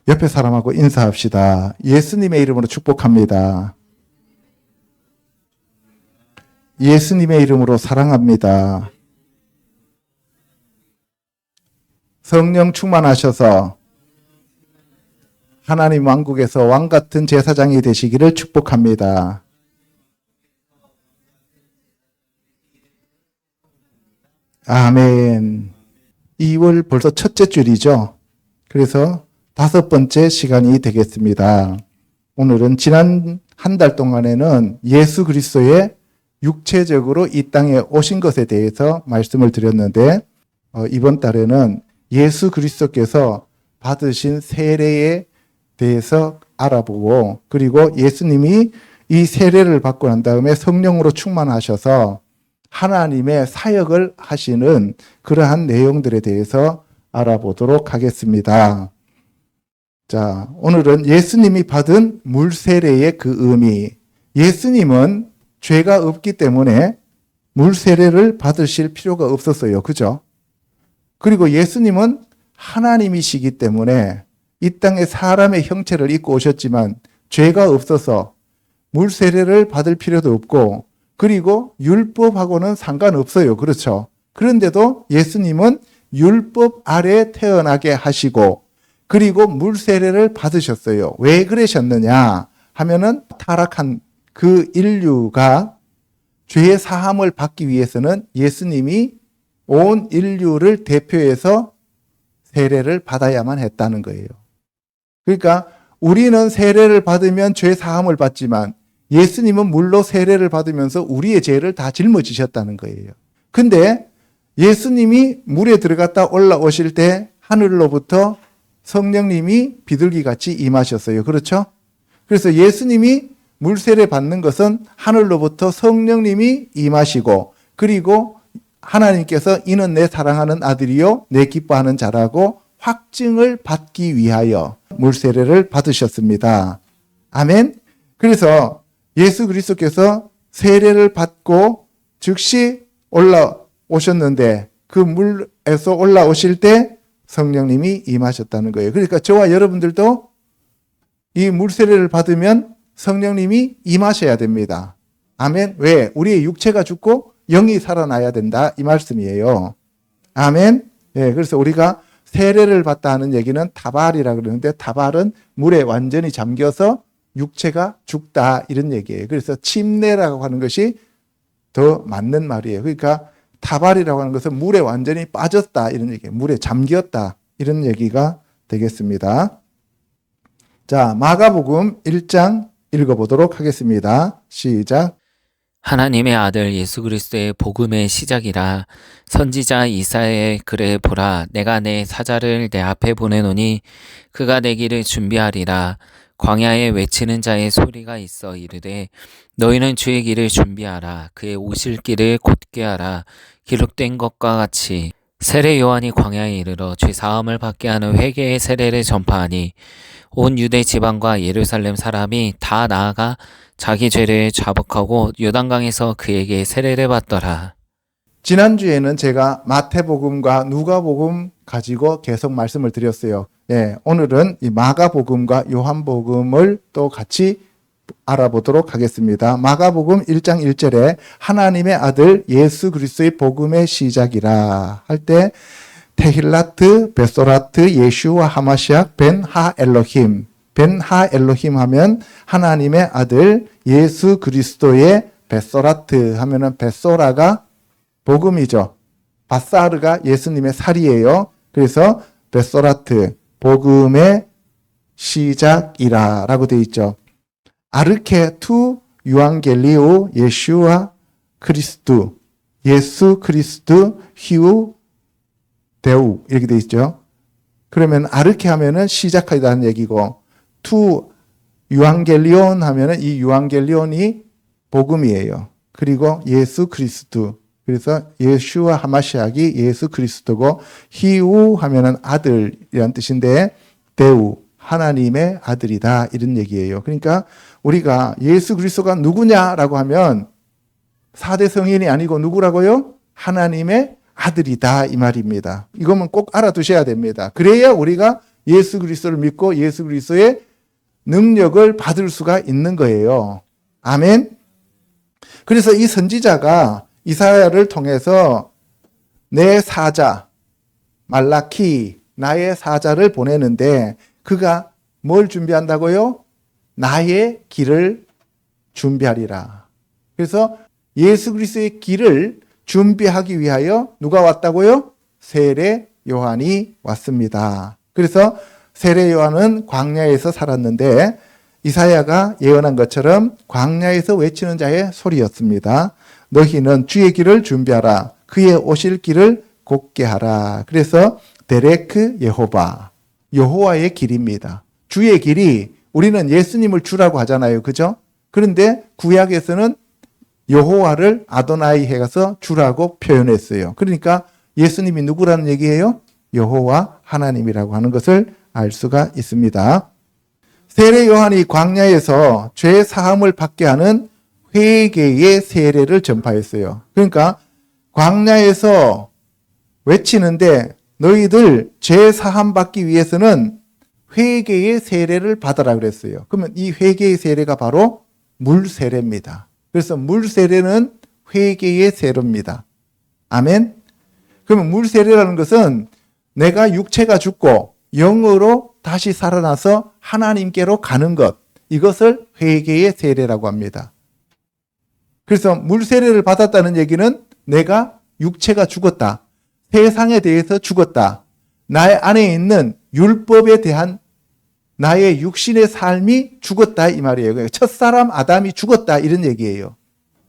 옆에 사람하고 인사합시다. 예수님의 이름으로 축복합니다. 예수님의 이름으로 사랑합니다. 성령 충만하셔서 하나님 왕국에서 왕같은 제사장이 되시기를 축복합니다. 아멘. 2월 벌써 첫째 줄이죠. 그래서 5번째 시간이 되겠습니다. 오늘은 지난 한 달 동안에는 예수 그리스도의 육체적으로 이 땅에 오신 것에 대해서 말씀을 드렸는데, 이번 달에는 예수 그리스도께서 받으신 세례에 대해서 알아보고, 그리고 예수님이 이 세례를 받고 난 다음에 성령으로 충만하셔서 하나님의 사역을 하시는 그러한 내용들에 대해서 알아보도록 하겠습니다. 자, 오늘은 예수님이 받은 물세례의 그 의미. 예수님은 죄가 없기 때문에 물세례를 받으실 필요가 없었어요. 그죠? 그리고 예수님은 하나님이시기 때문에 이 땅에 사람의 형체를 입고 오셨지만 죄가 없어서 물세례를 받을 필요도 없고, 그리고 율법하고는 상관없어요. 그렇죠? 그런데도 예수님은 율법 아래 태어나게 하시고, 그리고 물세례를 받으셨어요. 왜 그러셨느냐 하면은 타락한 그 인류가 죄의 사함을 받기 위해서는 예수님이 온 인류를 대표해서 세례를 받아야만 했다는 거예요. 그러니까 우리는 세례를 받으면 죄 사함을 받지만 예수님은 물로 세례를 받으면서 우리의 죄를 다 짊어지셨다는 거예요. 근데 예수님이 물에 들어갔다 올라오실 때 하늘로부터 성령님이 비둘기같이 임하셨어요. 그렇죠? 그래서 예수님이 물세례 받는 것은 하늘로부터 성령님이 임하시고, 그리고 하나님께서 이는 내 사랑하는 아들이요 내 기뻐하는 자라고 확증을 받기 위하여 물세례를 받으셨습니다. 아멘. 그래서 예수 그리스도께서 세례를 받고 즉시 올라오셨는데, 그 물에서 올라오실 때 성령님이 임하셨다는 거예요. 그러니까 저와 여러분들도 이 물세례를 받으면 성령님이 임하셔야 됩니다. 아멘. 왜? 우리의 육체가 죽고 영이 살아나야 된다, 이 말씀이에요. 아멘. 예, 그래서 우리가 세례를 받다 하는 얘기는 타발이라 그러는데, 타발은 물에 완전히 잠겨서 육체가 죽다, 이런 얘기예요. 그래서 침례라고 하는 것이 더 맞는 말이에요. 그러니까 타발이라고 하는 것은 물에 완전히 빠졌다, 이런 얘기예요. 물에 잠겼다, 이런 얘기가 되겠습니다. 자, 마가복음 1장 읽어보도록 하겠습니다. 시작. 하나님의 아들 예수 그리스도의 복음의 시작이라. 선지자 이사야의 글에 보라, 내가 내 사자를 내 앞에 보내노니 그가 내 길을 준비하리라. 광야에 외치는 자의 소리가 있어 이르되 너희는 주의 길을 준비하라. 그의 오실 길을 곧게 하라. 기록된 것과 같이 세례 요한이 광야에 이르러 죄 사함을 받게 하는 회개의 세례를 전파하니 온 유대 지방과 예루살렘 사람이 다 나아가 자기 죄를 자복하고 요단강에서 그에게 세례를 받더라. 지난주에는 제가 마태복음과 누가복음 가지고 계속 말씀을 드렸어요. 예, 오늘은 이 마가복음과 요한복음을 또 같이 알아보도록 하겠습니다. 마가복음 1장 1절에 하나님의 아들 예수 그리스도의 복음의 시작이라 할 때 테힐라트, 베소라트, 예슈와 하마시악, 벤 하 엘로힘. 벤 하 엘로힘 하면 하나님의 아들 예수 그리스도의 베소라트 하면은 베소라가 복음이죠. 바사르가 예수님의 살이에요. 그래서 베소라트, 복음의 시작이라 라고 되어 있죠. 아르케 투 유앙겔리오 예슈와 크리스두, 예수 그리스도 히우 데우, 이렇게 되어 있죠. 그러면 아르케 하면은 시작하다는 얘기고, 투 유앙겔리온 하면은 이 유앙겔리온이 복음이에요. 그리고 예수 그리스도, 그래서 예슈와 하마시악이 예수 그리스도고, 히우 하면은 아들이란 뜻인데 데우, 하나님의 아들이다, 이런 얘기예요. 그러니까 우리가 예수 그리스도가 누구냐라고 하면 4대 성인이 아니고 누구라고요? 하나님의 아들이다, 이 말입니다. 이거는 꼭 알아두셔야 됩니다. 그래야 우리가 예수 그리스도를 믿고 예수 그리스도의 능력을 받을 수가 있는 거예요. 아멘. 그래서 이 선지자가 이사야를 통해서 내 사자 말라키 나의 사자를 보내는데 그가 뭘 준비한다고요? 나의 길을 준비하리라. 그래서 예수 그리스도의 길을 준비하기 위하여 누가 왔다고요? 세례 요한이 왔습니다. 그래서 세례 요한은 광야에서 살았는데 이사야가 예언한 것처럼 광야에서 외치는 자의 소리였습니다. 너희는 주의 길을 준비하라. 그의 오실 길을 곧게 하라. 그래서 데레크 여호바, 여호와의 길입니다. 주의 길이 우리는 예수님을 주라고 하잖아요. 그죠? 그런데 구약에서는 여호와를 아도나이 해가서 주라고 표현했어요. 그러니까 예수님이 누구라는 얘기예요? 여호와 하나님이라고 하는 것을 알 수가 있습니다. 세례 요한이 광야에서 죄 사함을 받게 하는 회개의 세례를 전파했어요. 그러니까 광야에서 외치는데 너희들 죄 사함 받기 위해서는 회개의 세례를 받아라 그랬어요. 그러면 이 회개의 세례가 바로 물 세례입니다. 그래서 물 세례는 회개의 세례입니다. 아멘. 그러면 물 세례라는 것은 내가 육체가 죽고 영으로 다시 살아나서 하나님께로 가는 것, 이것을 회개의 세례라고 합니다. 그래서 물 세례를 받았다는 얘기는 내가 육체가 죽었다. 세상에 대해서 죽었다. 나의 안에 있는 율법에 대한 나의 육신의 삶이 죽었다 이 말이에요. 첫사람 아담이 죽었다 이런 얘기예요.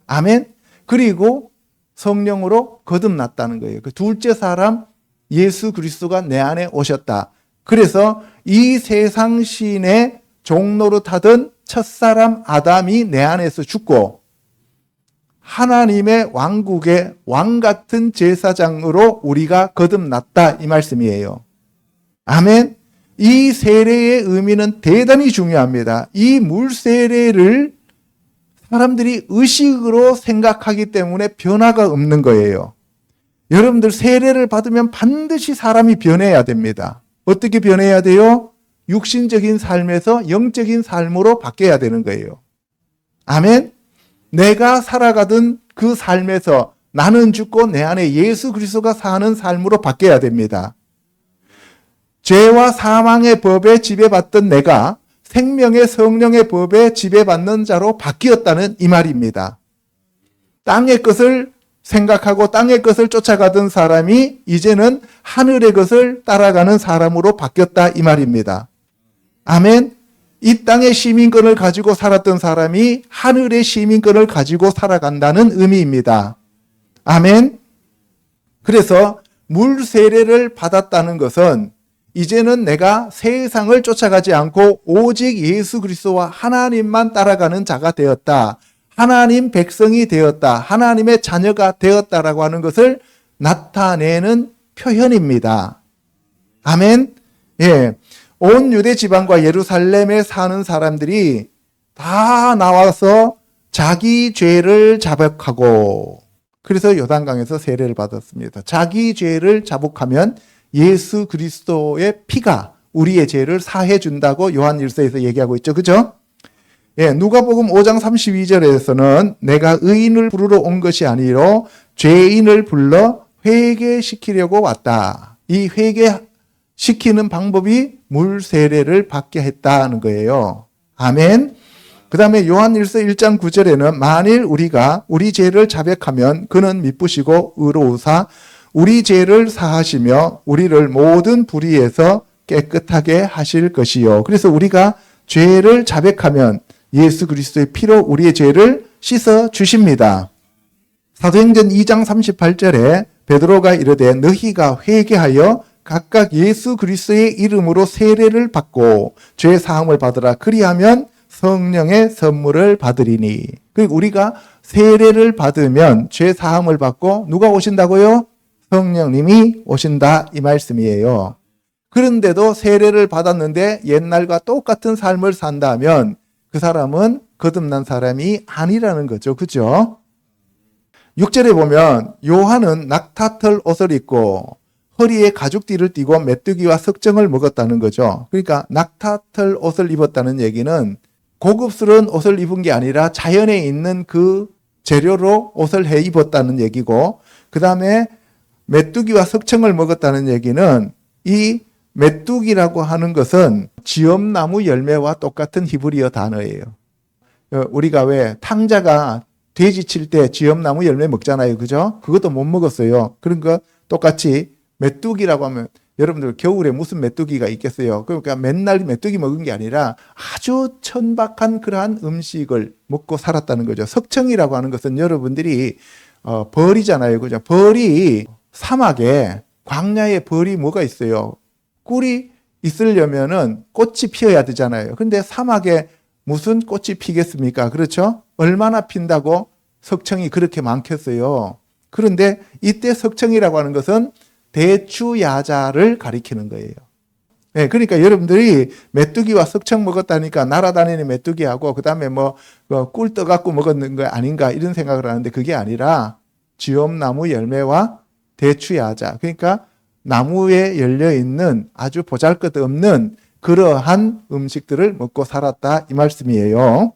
아멘. 그리고 성령으로 거듭났다는 거예요. 그 둘째 사람 예수 그리스도가 내 안에 오셨다. 그래서 이 세상 신의 종로로 타던 첫사람 아담이 내 안에서 죽고 하나님의 왕국의 왕 같은 제사장으로 우리가 거듭났다 이 말씀이에요. 아멘. 이 세례의 의미는 대단히 중요합니다. 이 물 세례를 사람들이 의식으로 생각하기 때문에 변화가 없는 거예요. 여러분들 세례를 받으면 반드시 사람이 변해야 됩니다. 어떻게 변해야 돼요? 육신적인 삶에서 영적인 삶으로 바뀌어야 되는 거예요. 아멘. 내가 살아가던 그 삶에서 나는 죽고 내 안에 예수 그리스도가 사는 삶으로 바뀌어야 됩니다. 죄와 사망의 법에 지배받던 내가 생명의 성령의 법에 지배받는 자로 바뀌었다는 이 말입니다. 땅의 것을 생각하고 땅의 것을 쫓아가던 사람이 이제는 하늘의 것을 따라가는 사람으로 바뀌었다 이 말입니다. 아멘. 이 땅의 시민권을 가지고 살았던 사람이 하늘의 시민권을 가지고 살아간다는 의미입니다. 아멘. 그래서 물 세례를 받았다는 것은 이제는 내가 세상을 쫓아가지 않고 오직 예수 그리스도와 하나님만 따라가는 자가 되었다. 하나님 백성이 되었다. 하나님의 자녀가 되었다라고 하는 것을 나타내는 표현입니다. 아멘. 예. 온 유대 지방과 예루살렘에 사는 사람들이 다 나와서 자기 죄를 자복하고 그래서 요단강에서 세례를 받았습니다. 자기 죄를 자복하면 예수 그리스도의 피가 우리의 죄를 사해 준다고 요한 1서에서 얘기하고 있죠. 그죠? 예, 누가복음 5장 32절에서는 내가 의인을 부르러 온 것이 아니로 죄인을 불러 회개시키려고 왔다. 이 회개시키는 방법이 물 세례를 받게 했다는 거예요. 아멘. 그 다음에 요한 1서 1장 9절에는 만일 우리가 우리 죄를 자백하면 그는 미쁘시고 의로우사 우리 죄를 사하시며 우리를 모든 불의에서 깨끗하게 하실 것이요. 그래서 우리가 죄를 자백하면 예수 그리스도의 피로 우리의 죄를 씻어 주십니다. 사도행전 2장 38절에 베드로가 이르되 너희가 회개하여 각각 예수 그리스도의 이름으로 세례를 받고 죄 사함을 받으라. 그리하면 성령의 선물을 받으리니. 그리고 우리가 세례를 받으면 죄 사함을 받고 누가 오신다고요? 성령님이 오신다 이 말씀이에요. 그런데도 세례를 받았는데 옛날과 똑같은 삶을 산다면 그 사람은 거듭난 사람이 아니라는 거죠. 그죠? 6절에 보면 요한은 낙타털 옷을 입고 허리에 가죽띠를 띠고 메뚜기와 석정을 먹었다는 거죠. 그러니까 낙타털 옷을 입었다는 얘기는 고급스러운 옷을 입은 게 아니라 자연에 있는 그 재료로 옷을 해 입었다는 얘기고, 그 다음에 메뚜기와 석청을 먹었다는 얘기는 이 메뚜기라고 하는 것은 지엄나무 열매와 똑같은 히브리어 단어예요. 우리가 왜 탕자가 돼지 칠 때 지엄나무 열매 먹잖아요. 그죠? 그것도 못 먹었어요. 그러니까 똑같이 메뚜기라고 하면 여러분들 겨울에 무슨 메뚜기가 있겠어요? 그러니까 맨날 메뚜기 먹은 게 아니라 아주 천박한 그러한 음식을 먹고 살았다는 거죠. 석청이라고 하는 것은 여러분들이 벌이잖아요. 그죠? 벌이 사막에 광야에 벌이 뭐가 있어요? 꿀이 있으려면은 꽃이 피어야 되잖아요. 근데 사막에 무슨 꽃이 피겠습니까? 그렇죠? 얼마나 핀다고 석청이 그렇게 많겠어요. 그런데 이때 석청이라고 하는 것은 대추야자를 가리키는 거예요. 네, 그러니까 여러분들이 메뚜기와 석청 먹었다니까 날아다니는 메뚜기하고 그 다음에 꿀 떠갖고 먹었는 거 아닌가 이런 생각을 하는데 그게 아니라 지엄나무 열매와 대추야자, 그러니까 나무에 열려있는 아주 보잘것없는 그러한 음식들을 먹고 살았다 이 말씀이에요.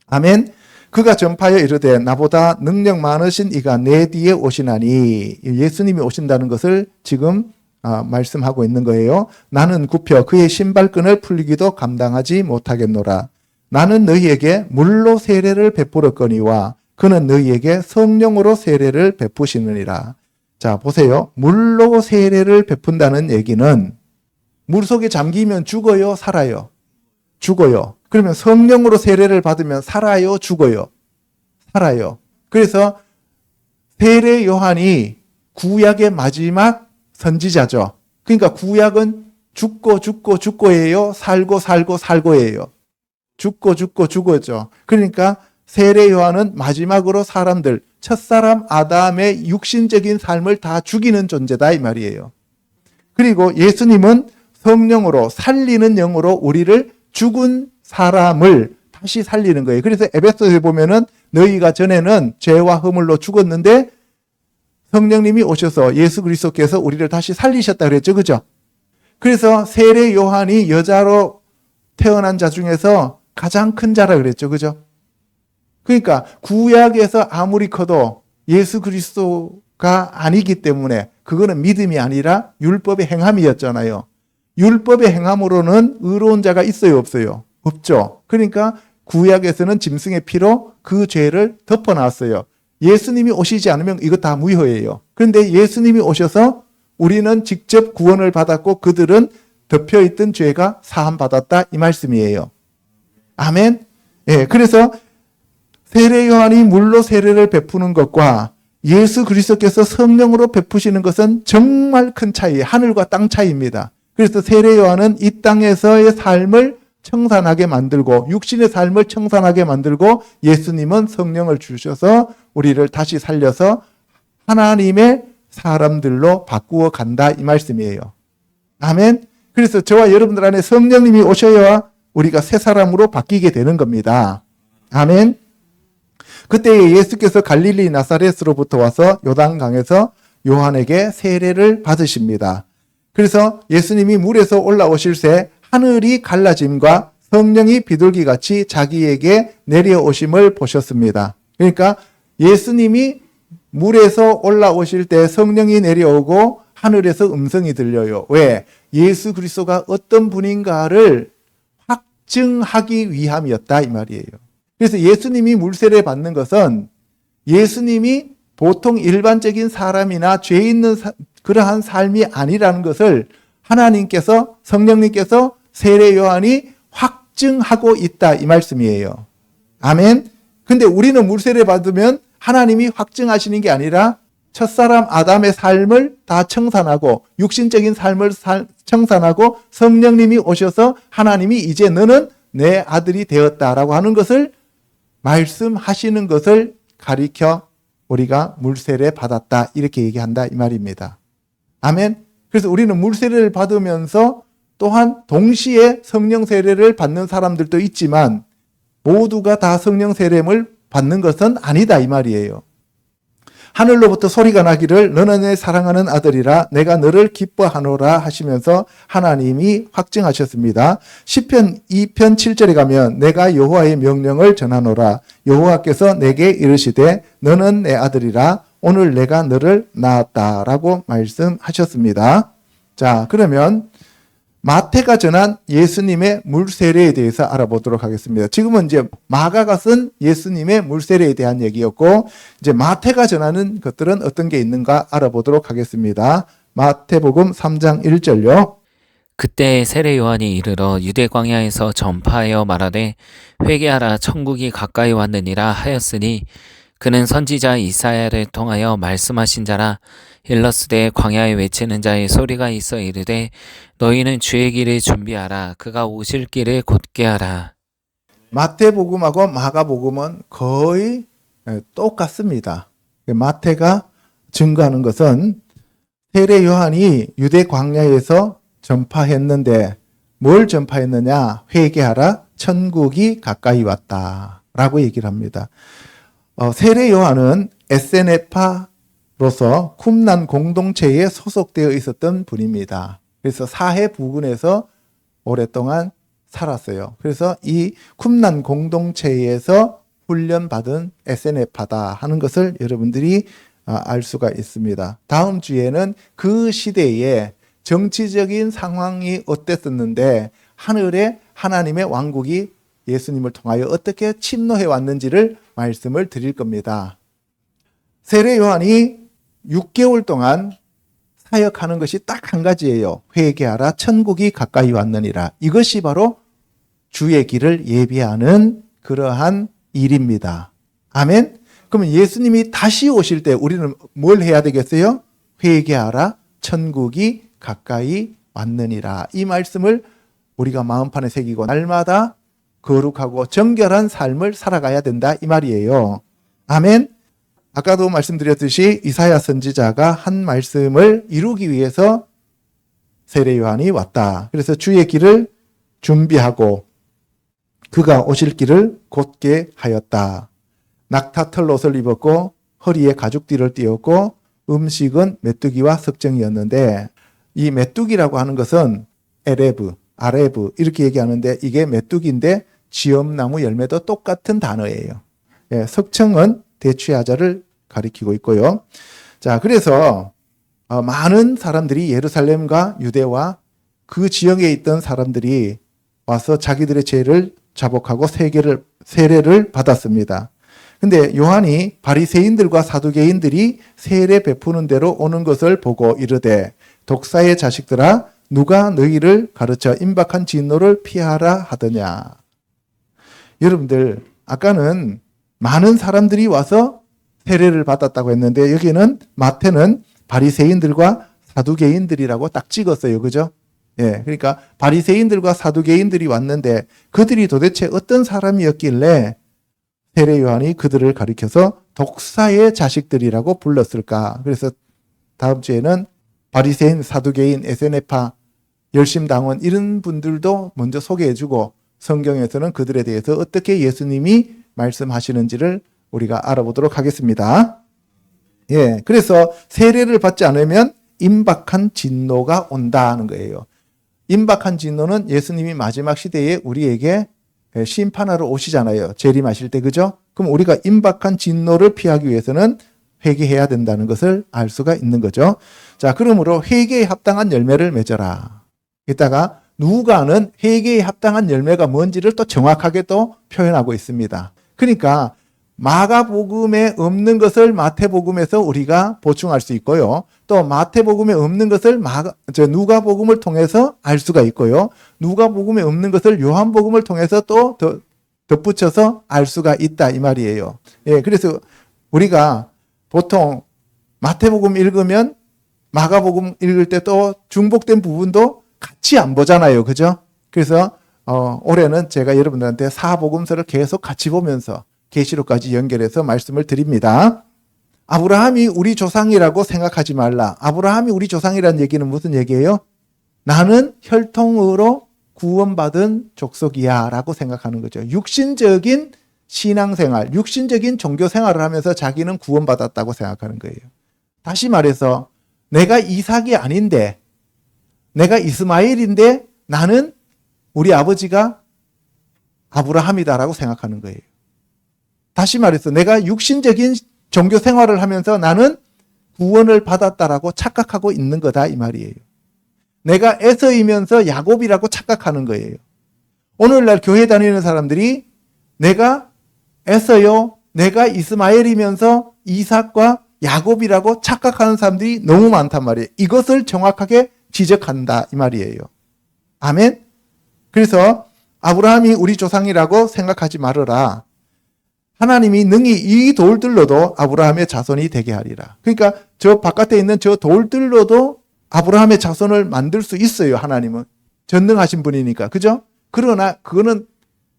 아멘. 그가 전파하여 이르되 나보다 능력 많으신 이가 내 뒤에 오시나니, 예수님이 오신다는 것을 지금 말씀하고 있는 거예요. 나는 굽혀 그의 신발끈을 풀기도 감당하지 못하겠노라. 나는 너희에게 물로 세례를 베풀었거니와 그는 너희에게 성령으로 세례를 베푸시느니라. 자, 보세요. 물로 세례를 베푼다는 얘기는 물속에 잠기면 죽어요, 살아요? 죽어요. 그러면 성령으로 세례를 받으면 살아요, 죽어요? 살아요. 그래서 세례 요한이 구약의 마지막 선지자죠. 그러니까 구약은 죽고예요, 살고예요. 죽고죠. 그러니까 세례 요한은 마지막으로 사람들, 첫사람 아담의 육신적인 삶을 다 죽이는 존재다 이 말이에요. 그리고 예수님은 성령으로 살리는 영으로 우리를 죽은 사람을 다시 살리는 거예요. 그래서 에베소서에 보면은 너희가 전에는 죄와 허물로 죽었는데 성령님이 오셔서 예수 그리스도께서 우리를 다시 살리셨다 그랬죠. 그죠? 그래서 세례 요한이 여자로 태어난 자 중에서 가장 큰 자라 그랬죠. 그죠? 그러니까 구약에서 아무리 커도 예수 그리스도가 아니기 때문에 그거는 믿음이 아니라 율법의 행함이었잖아요. 율법의 행함으로는 의로운 자가 있어요, 없어요? 없죠. 그러니까 구약에서는 짐승의 피로 그 죄를 덮어놨어요. 예수님이 오시지 않으면 이거 다 무효예요. 그런데 예수님이 오셔서 우리는 직접 구원을 받았고 그들은 덮여있던 죄가 사함받았다 이 말씀이에요. 아멘. 예, 그래서 세례 요한이 물로 세례를 베푸는 것과 예수 그리스도께서 성령으로 베푸시는 것은 정말 큰 차이예요. 하늘과 땅 차이입니다. 그래서 세례 요한은 이 땅에서의 삶을 청산하게 만들고 육신의 삶을 청산하게 만들고 예수님은 성령을 주셔서 우리를 다시 살려서 하나님의 사람들로 바꾸어 간다 이 말씀이에요. 아멘. 그래서 저와 여러분들 안에 성령님이 오셔야 우리가 새 사람으로 바뀌게 되는 겁니다. 아멘. 그때 예수께서 갈릴리 나사렛으로부터 와서 요단강에서 요한에게 세례를 받으십니다. 그래서 예수님이 물에서 올라오실새 하늘이 갈라짐과 성령이 비둘기같이 자기에게 내려오심을 보셨습니다. 그러니까 예수님이 물에서 올라오실 때 성령이 내려오고 하늘에서 음성이 들려요. 왜? 예수 그리스도가 어떤 분인가를 확증하기 위함이었다 이 말이에요. 그래서 예수님이 물세례 받는 것은 예수님이 보통 일반적인 사람이나 죄 있는 그러한 삶이 아니라는 것을 하나님께서 성령님께서 세례 요한이 확증하고 있다 이 말씀이에요. 아멘. 근데 우리는 물세례 받으면 하나님이 확증하시는 게 아니라 첫사람 아담의 삶을 다 청산하고 육신적인 삶을 청산하고 성령님이 오셔서 하나님이 이제 너는 내 아들이 되었다라고 하는 것을 말씀하시는 것을 가리켜 우리가 물세례 받았다 이렇게 얘기한다 이 말입니다. 아멘. 그래서 우리는 물세례를 받으면서 또한 동시에 성령 세례를 받는 사람들도 있지만 모두가 다 성령 세례를 받는 것은 아니다 이 말이에요. 하늘로부터 소리가 나기를 너는 내 사랑하는 아들이라 내가 너를 기뻐하노라 하시면서 하나님이 확증하셨습니다. 시편 2편 7절에 가면 내가 여호와의 명령을 전하노라 여호와께서 내게 이르시되 너는 내 아들이라 오늘 내가 너를 낳았다라고 말씀하셨습니다. 자, 그러면 마태가 전한 예수님의 물세례에 대해서 알아보도록 하겠습니다. 지금은 이제 마가가 쓴 예수님의 물세례에 대한 얘기였고, 이제 마태가 전하는 것들은 어떤 게 있는가 알아보도록 하겠습니다. 마태복음 3장 1절요. 그때 세례 요한이 이르러 유대 광야에서 전파하여 말하되 회개하라 천국이 가까이 왔느니라 하였으니 그는 선지자 이사야를 통하여 말씀하신 자라. 일러스되 광야에 외치는 자의 소리가 있어 이르되 너희는 주의 길을 준비하라 그가 오실 길을 곧게 하라. 마태복음하고 마가복음은 거의 똑같습니다. 마태가 증거하는 것은 세례 요한이 유대 광야에서 전파했는데 뭘 전파했느냐? 회개하라 천국이 가까이 왔다라고 얘기를 합니다. 세례 요한은 에세네파로서 쿰란 공동체에 소속되어 있었던 분입니다. 그래서 사해 부근에서 오랫동안 살았어요. 그래서 이 쿰란 공동체에서 훈련받은 에세네파다 하는 것을 여러분들이 알 수가 있습니다. 다음 주에는 그 시대에 정치적인 상황이 어땠었는데 하늘에 하나님의 왕국이 예수님을 통하여 어떻게 침노해 왔는지를 말씀을 드릴 겁니다. 세례 요한이 6개월 동안 사역하는 것이 딱 한 가지예요. 회개하라 천국이 가까이 왔느니라. 이것이 바로 주의 길을 예비하는 그러한 일입니다. 아멘. 그러면 예수님이 다시 오실 때 우리는 뭘 해야 되겠어요? 회개하라 천국이 가까이 왔느니라. 이 말씀을 우리가 마음판에 새기고 날마다 거룩하고 정결한 삶을 살아가야 된다 이 말이에요. 아멘. 아까도 말씀드렸듯이 이사야 선지자가 한 말씀을 이루기 위해서 세례 요한이 왔다. 그래서 주의 길을 준비하고 그가 오실 길을 곧게 하였다. 낙타털 옷을 입었고 허리에 가죽띠를 띄었고 음식은 메뚜기와 석정이었는데 이 메뚜기라고 하는 것은 에레브, 아레브 이렇게 얘기하는데 이게 메뚜기인데 지엄나무 열매도 똑같은 단어예요. 예, 석청은 대추야자를 가리키고 있고요. 자, 그래서 많은 사람들이 예루살렘과 유대와 그 지역에 있던 사람들이 와서 자기들의 죄를 자복하고 세례를 받았습니다. 근데 요한이 바리새인들과 사두개인들이 세례 베푸는 대로 오는 것을 보고 이르되 독사의 자식들아 누가 너희를 가르쳐 임박한 진노를 피하라 하더냐. 여러분들 아까는 많은 사람들이 와서 세례를 받았다고 했는데 여기는 마태는 바리새인들과 사두개인들이라고 딱 찍었어요. 그죠? 예. 그러니까 바리새인들과 사두개인들이 왔는데 그들이 도대체 어떤 사람이었길래 세례 요한이 그들을 가리켜서 독사의 자식들이라고 불렀을까? 그래서 다음 주에는 바리새인, 사두개인, 에세네파, 열심당원 이런 분들도 먼저 소개해주고 성경에서는 그들에 대해서 어떻게 예수님이 말씀하시는지를 우리가 알아보도록 하겠습니다. 예, 그래서 세례를 받지 않으면 임박한 진노가 온다는 거예요. 임박한 진노는 예수님이 마지막 시대에 우리에게 심판하러 오시잖아요. 재림하실 때, 그죠? 그럼 우리가 임박한 진노를 피하기 위해서는 회개해야 된다는 것을 알 수가 있는 거죠. 자, 그러므로 회개에 합당한 열매를 맺어라. 이따가 누가는 회개에 합당한 열매가 뭔지를 또 정확하게 또 표현하고 있습니다. 그러니까 마가복음에 없는 것을 마태복음에서 우리가 보충할 수 있고요. 또 마태복음에 없는 것을 누가복음을 통해서 알 수가 있고요. 누가복음에 없는 것을 요한복음을 통해서 또 덧붙여서 알 수가 있다 이 말이에요. 예, 그래서 우리가 보통 마태복음 읽으면 마가복음 읽을 때 또 중복된 부분도 같이 안 보잖아요. 그죠? 그래서 올해는 제가 여러분들한테 사복음서를 계속 같이 보면서 계시록까지 연결해서 말씀을 드립니다. 아브라함이 우리 조상이라고 생각하지 말라. 아브라함이 우리 조상이라는 얘기는 무슨 얘기예요? 나는 혈통으로 구원받은 족속이야 라고 생각하는 거죠. 육신적인 신앙생활, 육신적인 종교생활을 하면서 자기는 구원받았다고 생각하는 거예요. 다시 말해서 내가 이삭이 아닌데, 내가 이스마엘인데 나는 우리 아버지가 아브라함이다라고 생각하는 거예요. 다시 말해서 내가 육신적인 종교생활을 하면서 나는 구원을 받았다라고 착각하고 있는 거다 이 말이에요. 내가 에서이면서 야곱이라고 착각하는 거예요. 오늘날 교회 다니는 사람들이 내가 에서요, 내가 이스마엘이면서 이삭과 야곱이라고 착각하는 사람들이 너무 많단 말이에요. 이것을 정확하게 지적한다 이 말이에요. 아멘. 그래서 아브라함이 우리 조상이라고 생각하지 말아라. 하나님이 능히 이 돌들로도 아브라함의 자손이 되게 하리라. 그러니까 저 바깥에 있는 저 돌들로도 아브라함의 자손을 만들 수 있어요. 하나님은 전능하신 분이니까. 그죠? 그러나 그거는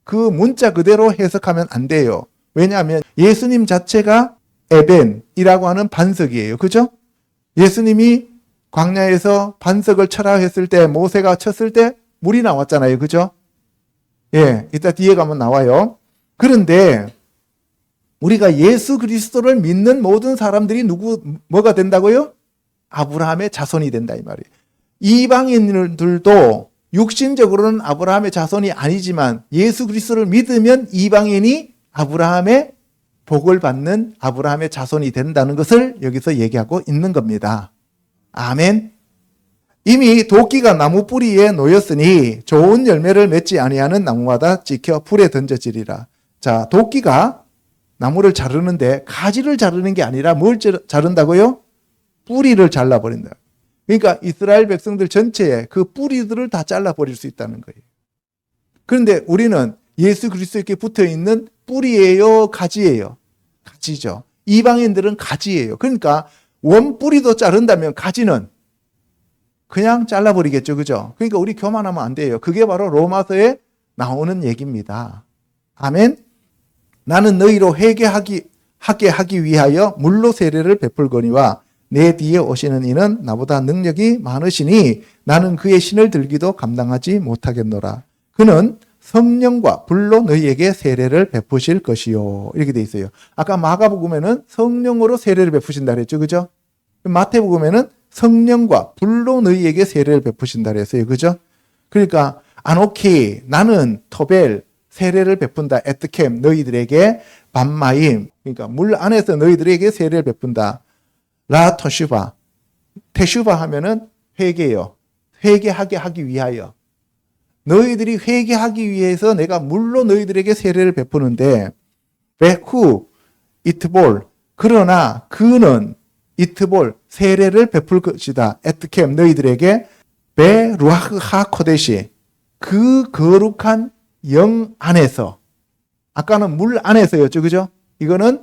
그 문자 그대로 해석하면 안 돼요. 왜냐하면 예수님 자체가 에벤이라고 하는 반석이에요. 그죠? 예수님이 광야에서 반석을 쳐라 했을 때, 모세가 쳤을 때 물이 나왔잖아요. 그죠? 예, 이따 뒤에 가면 나와요. 그런데 우리가 예수 그리스도를 믿는 모든 사람들이 뭐가 된다고요? 아브라함의 자손이 된다 이 말이에요. 이방인들도 육신적으로는 아브라함의 자손이 아니지만 예수 그리스도를 믿으면 이방인이 아브라함의 복을 받는 아브라함의 자손이 된다는 것을 여기서 얘기하고 있는 겁니다. 아멘. 이미 도끼가 나무 뿌리에 놓였으니 좋은 열매를 맺지 아니하는 나무마다 찍혀 불에 던져지리라. 자, 도끼가 나무를 자르는데 가지를 자르는 게 아니라 뭘 자른다고요? 뿌리를 잘라버린다. 그러니까 이스라엘 백성들 전체에 그 뿌리들을 다 잘라버릴 수 있다는 거예요. 그런데 우리는 예수 그리스도께 붙어있는 뿌리예요, 가지예요? 가지죠. 이방인들은 가지예요. 그러니까 원뿌리도 자른다면 가지는 그냥 잘라버리겠죠. 그죠? 그러니까 우리 교만하면 안 돼요. 그게 바로 로마서에 나오는 얘기입니다. 아멘. 나는 너희로 회개하게 하기 위하여 물로 세례를 베풀거니와 내 뒤에 오시는 이는 나보다 능력이 많으시니 나는 그의 신을 들기도 감당하지 못하겠노라. 그는 성령과 불로 너희에게 세례를 베푸실 것이요. 이렇게 돼 있어요. 아까 마가복음에는 성령으로 세례를 베푸신다 그랬죠. 그죠? 마태복음에는 성령과 불로 너희에게 세례를 베푸신다 그랬어요. 그죠? 그러니까 아노키 나는 토벨 세례를 베푼다. 에트캠 너희들에게 밤마임 그러니까 물 안에서 너희들에게 세례를 베푼다. 라 토슈바 테슈바 하면은 회개요. 회개하게 하기 위하여 너희들이 회개하기 위해서 내가 물로 너희들에게 세례를 베푸는데 베후 이트볼 그러나 그는 이트볼 세례를 베풀 것이다. 에트캠 너희들에게 베 루아흐 하 코데시 그 거룩한 영 안에서 아까는 물 안에서였죠. 그죠? 이거는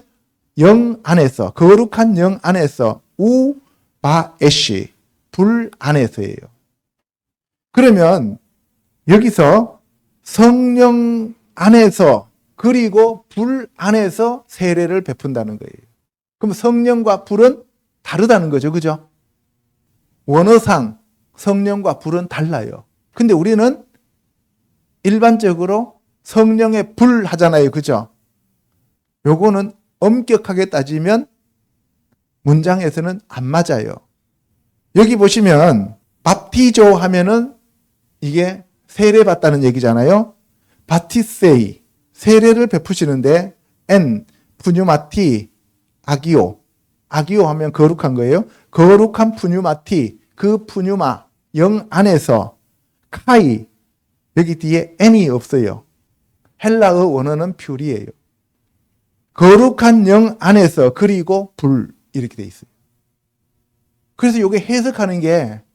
영 안에서 거룩한 영 안에서 우바에시 불 안에서예요. 그러면 여기서 성령 안에서 그리고 불 안에서 세례를 베푼다는 거예요. 그럼 성령과 불은 다르다는 거죠. 그죠? 원어상 성령과 불은 달라요. 근데 우리는 일반적으로 성령의 불 하잖아요. 그죠? 요거는 엄격하게 따지면 문장에서는 안 맞아요. 여기 보시면 바티조 하면은 이게 세례받다는 얘기잖아요. 바티세이 세례를 베푸시는데 엔 푸뉴마티 아기오 아기오 하면 거룩한 거예요. 거룩한 푸뉴마티 그 푸뉴마 영 안에서 카이 여기 뒤에 n이 없어요. 헬라어 원어는 퓨리예요. 거룩한 영 안에서 그리고 불 이렇게 돼 있어요. 그래서 이게 해석하는 게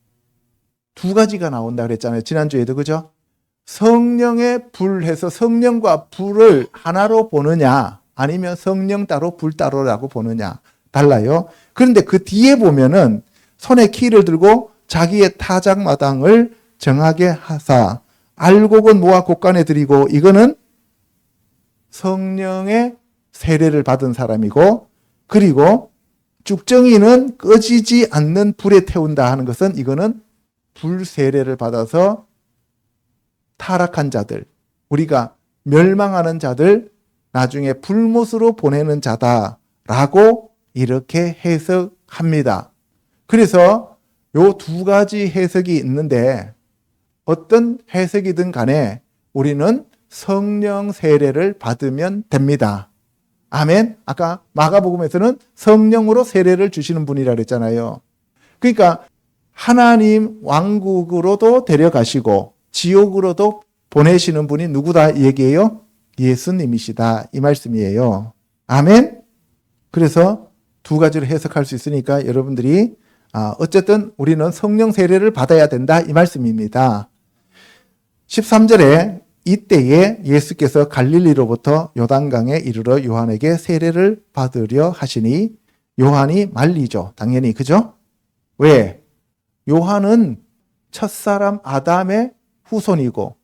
두 가지가 나온다 그랬잖아요. 지난주에도 그죠? 성령의 불 해서 성령과 불을 하나로 보느냐 아니면 성령 따로 불 따로라고 보느냐 달라요. 그런데 그 뒤에 보면은 손에 키를 들고 자기의 타작마당을 정하게 하사 알곡은 모아 곳간에 드리고 이거는 성령의 세례를 받은 사람이고 그리고 쭉정이는 꺼지지 않는 불에 태운다 하는 것은 이거는 불 세례를 받아서 타락한 자들 우리가 멸망하는 자들 나중에 불못으로 보내는 자다라고 이렇게 해석합니다. 그래서 요 두 가지 해석이 있는데 어떤 해석이든 간에 우리는 성령 세례를 받으면 됩니다. 아멘. 아까 마가복음에서는 성령으로 세례를 주시는 분이라 그랬잖아요. 그러니까 하나님 왕국으로도 데려가시고 지옥으로도 보내시는 분이 누구다 이 얘기예요? 예수님이시다 이 말씀이에요. 아멘. 그래서 두 가지로 해석할 수 있으니까 여러분들이 어쨌든 우리는 성령 세례를 받아야 된다 이 말씀입니다. 13절에 이때에 예수께서 갈릴리로부터 요단강에 이르러 요한에게 세례를 받으려 하시니 요한이 말리죠. 당연히 그죠? 왜? 요한은 첫사람 아담의 후손이고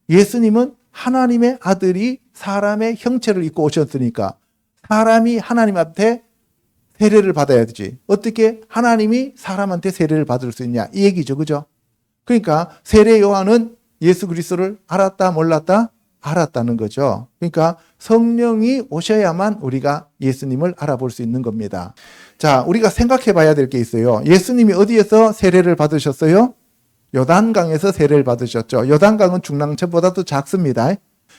예수님은 하나님의 아들이 사람의 형체를 입고 오셨으니까 사람이 하나님 앞에 세례를 받아야 되지. 어떻게 하나님이 사람한테 세례를 받을 수 있냐 이 얘기죠. 그죠? 그러니까 세례 요한은 예수 그리스도를 알았다 몰랐다? 알았다는 거죠. 그러니까 성령이 오셔야만 우리가 예수님을 알아볼 수 있는 겁니다. 자, 우리가 생각해 봐야 될 게 있어요. 예수님이 어디에서 세례를 받으셨어요? 요단강에서 세례를 받으셨죠. 요단강은 중랑천보다도 작습니다.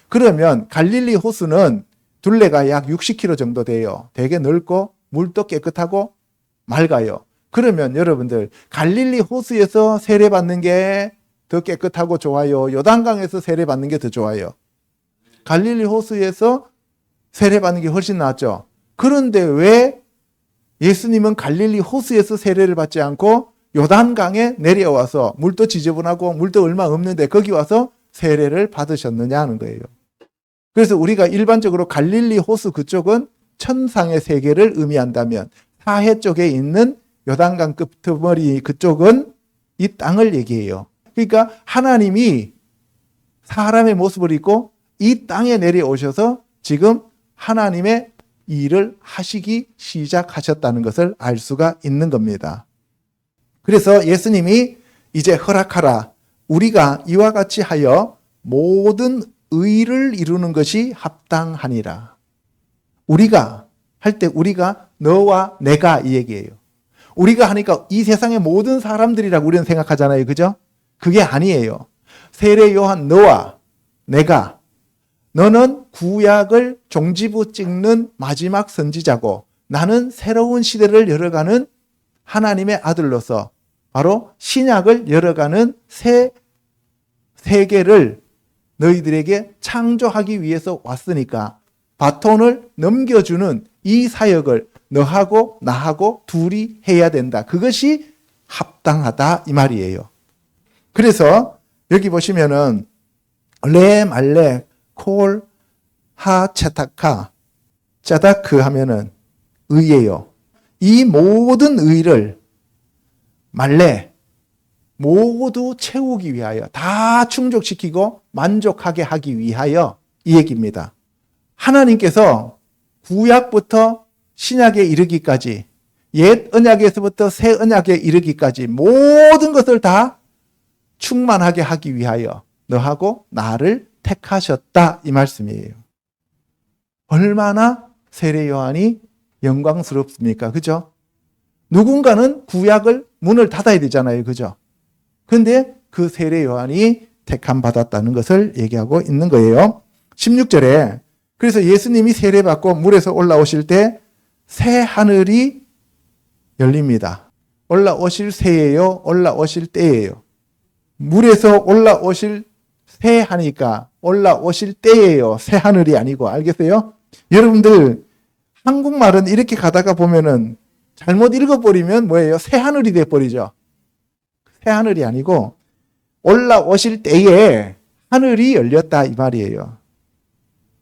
그러면 갈릴리 호수는 둘레가 약 60km 정도 돼요. 되게 넓고 물도 깨끗하고 맑아요. 그러면 여러분들 갈릴리 호수에서 세례 받는 게 더 깨끗하고 좋아요? 요단강에서 세례 받는 게 더 좋아요? 갈릴리 호수에서 세례 받는 게 훨씬 낫죠. 그런데 왜 예수님은 갈릴리 호수에서 세례를 받지 않고 요단강에 내려와서 물도 지저분하고 물도 얼마 없는데 거기 와서 세례를 받으셨느냐 하는 거예요. 그래서 우리가 일반적으로 갈릴리 호수 그쪽은 천상의 세계를 의미한다면 사해 쪽에 있는 요단강 끝머리 그쪽은 이 땅을 얘기해요. 그러니까 하나님이 사람의 모습을 입고 이 땅에 내려오셔서 지금 하나님의 일을 하시기 시작하셨다는 것을 알 수가 있는 겁니다. 그래서 예수님이 이제 허락하라. 우리가 이와 같이 하여 모든 의를 이루는 것이 합당하니라. 우리가 할 때 우리가 너와 내가 이 얘기예요. 우리가 하니까 이 세상의 모든 사람들이라고 우리는 생각하잖아요. 그죠? 그게 아니에요. 세례 요한 너와 내가 너는 구약을 종지부 찍는 마지막 선지자고 나는 새로운 시대를 열어가는 하나님의 아들로서 바로 신약을 열어가는 새 세계를 너희들에게 창조하기 위해서 왔으니까 바톤을 넘겨주는 이 사역을 너하고 나하고 둘이 해야 된다. 그것이 합당하다 이 말이에요. 그래서 여기 보시면은 레 말레 콜 하 체타카 짜다크 하면은 의예요. 이 모든 의를 말레 모두 채우기 위하여 다 충족시키고 만족하게 하기 위하여 이 얘기입니다. 하나님께서 구약부터 신약에 이르기까지 옛 언약에서부터 새 언약에 이르기까지 모든 것을 다 충만하게 하기 위하여 너하고 나를 택하셨다 이 말씀이에요. 얼마나 세례 요한이 영광스럽습니까? 그죠? 누군가는 구약을 문을 닫아야 되잖아요. 그죠? 근데 그 세례 요한이 택함 받았다는 것을 얘기하고 있는 거예요. 16절에 그래서 예수님이 세례받고 물에서 올라오실 때 새 하늘이 열립니다. 올라오실 새예요? 올라오실 때예요? 물에서 올라오실 새 하니까 올라오실 때예요. 새 하늘이 아니고. 알겠어요? 여러분들 한국말은 이렇게 가다가 보면은 잘못 읽어버리면 뭐예요? 새 하늘이 돼버리죠. 새 하늘이 아니고 올라오실 때에 하늘이 열렸다 이 말이에요.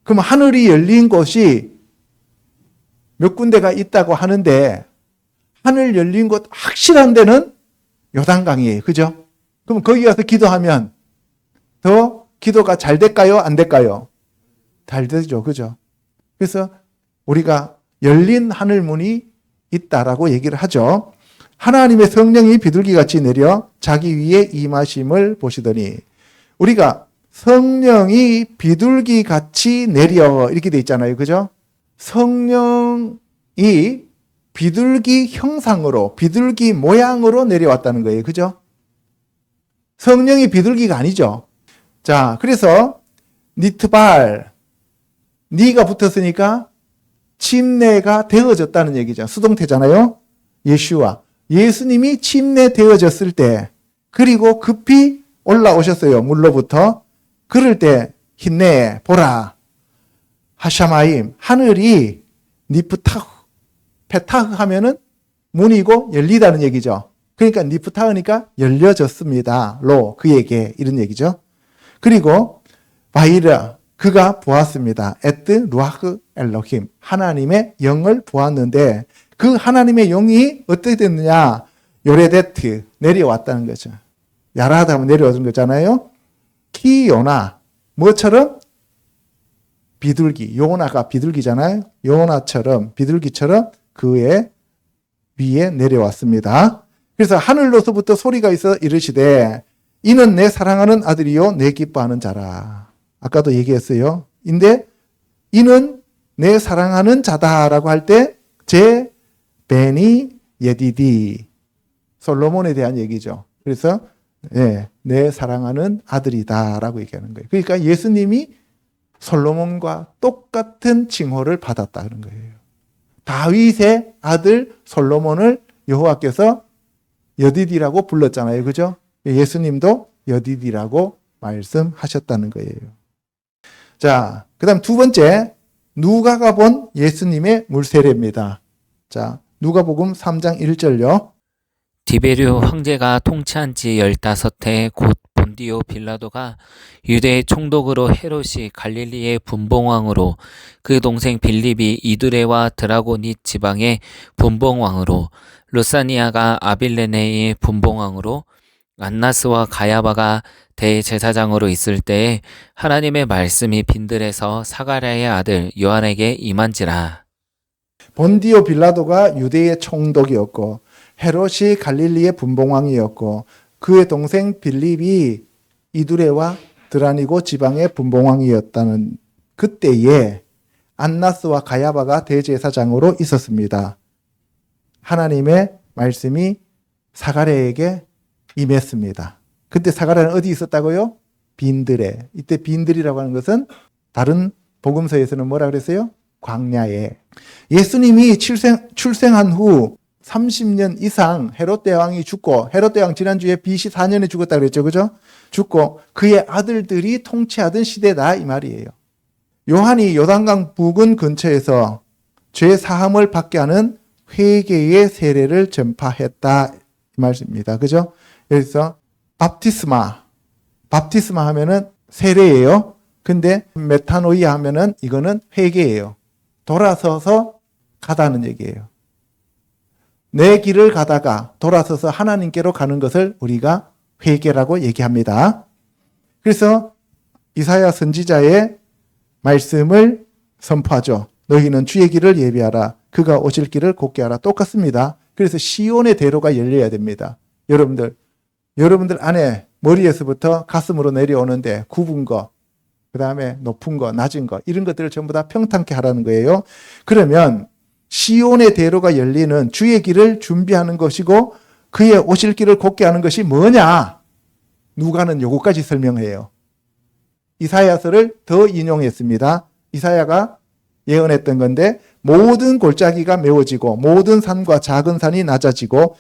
그럼 하늘이 열린 곳이 몇 군데가 있다고 하는데 하늘 열린 곳 확실한 데는 요단강이에요. 그죠? 그럼 거기 가서 기도하면 더 기도가 잘 될까요? 안 될까요? 잘 되죠. 그죠? 그래서 우리가 열린 하늘문이 있다라고 얘기를 하죠. 하나님의 성령이 비둘기같이 내려 자기 위에 임하심을 보시더니 우리가 성령이 비둘기 같이 내려 이렇게 돼 있잖아요. 그죠? 성령이 비둘기 형상으로, 비둘기 모양으로 내려왔다는 거예요. 그죠? 성령이 비둘기가 아니죠. 자, 그래서 니트발, 니가 붙었으니까 침례가 되어졌다는 얘기죠. 수동태잖아요. 예슈와. 예수님이 침례되어졌을 때, 그리고 급히 올라오셨어요. 물로부터. 그럴 때 힌네 보라 하샤마임, 하늘이 니프타흐, 페타흐 하면은 문이고 열리다는 얘기죠. 그러니까 니프타흐니까 열려졌습니다. 로, 그에게 이런 얘기죠. 그리고 바이라, 그가 보았습니다. 에트 루아흐 엘로힘, 하나님의 영을 보았는데 그 하나님의 영이 어떻게 됐느냐? 요레데트, 내려왔다는 거죠. 야라하다 하면 내려오는 거잖아요. 키요나, 뭐처럼? 비둘기, 요나가 비둘기잖아요. 요나처럼, 비둘기처럼 그의 위에 내려왔습니다. 그래서 하늘로서부터 소리가 있어 이르시되 이는 내 사랑하는 아들이요 내 기뻐하는 자라. 아까도 얘기했어요. 근데 이는 내 사랑하는 자다라고 할 때 제 베니 예디디, 솔로몬에 대한 얘기죠. 그래서 내 사랑하는 아들이다라고 얘기하는 거예요. 그러니까 예수님이 솔로몬과 똑같은 칭호를 받았다 그런 거예요. 다윗의 아들 솔로몬을 여호와께서 여디디라고 불렀잖아요. 그죠? 예수님도 여디디라고 말씀하셨다는 거예요. 자, 그 다음 두 번째, 누가가 본 예수님의 물세례입니다. 자, 누가복음 3장 1절요. 디베류 황제가 통치한 지 15해 곧 본디오 빌라도가 유대의 총독으로 헤롯이 갈릴리의 분봉왕으로 그 동생 빌립이 이두레와 드라고닛 지방의 분봉왕으로 루사니아가 아빌레네의 분봉왕으로 안나스와 가야바가 대제사장으로 있을 때에 하나님의 말씀이 빈들에서 사가랴의 아들 요한에게 임한지라. 본디오 빌라도가 유대의 총독이었고 헤롯이 갈릴리의 분봉왕이었고 그의 동생 빌립이 이두레와 드라니고 지방의 분봉왕이었다는 그때에 안나스와 가야바가 대제사장으로 있었습니다. 하나님의 말씀이 사가랴에게 임했습니다. 그때 사가랴는 어디 있었다고요? 빈들에. 이때 빈들이라고 하는 것은 다른 복음서에서는 뭐라 그랬어요? 광야에. 예수님이 출생한 후 30년 이상 헤롯 대왕이 죽고, 헤롯 대왕 지난주에 BC 4년에 죽었다 그랬죠. 그죠? 죽고 그의 아들들이 통치하던 시대다 이 말이에요. 요한이 요단강 부근 근처에서 죄 사함을 받게 하는 회개의 세례를 전파했다 이 말씀입니다. 그죠? 여기서 밥티스마 하면은 세례예요. 근데 메타노이아 하면은 이거는 회개예요. 돌아서서 가다는 얘기예요. 내 길을 가다가 돌아서서 하나님께로 가는 것을 우리가 회개라고 얘기합니다. 그래서 이사야 선지자의 말씀을 선포하죠. 너희는 주의 길을 예비하라. 그가 오실 길을 곧게 하라. 똑같습니다. 그래서 시온의 대로가 열려야 됩니다. 여러분들 안에 머리에서부터 가슴으로 내려오는데 굽은 거, 그 다음에 높은 거, 낮은 거 이런 것들을 전부 다 평탄케 하라는 거예요. 그러면 시온의 대로가 열리는 주의 길을 준비하는 것이고 그의 오실 길을 곧게 하는 것이 뭐냐? 누가는 요거까지 설명해요. 이사야서를 더 인용했습니다. 이사야가 예언했던 건데 모든 골짜기가 메워지고 모든 산과 작은 산이 낮아지고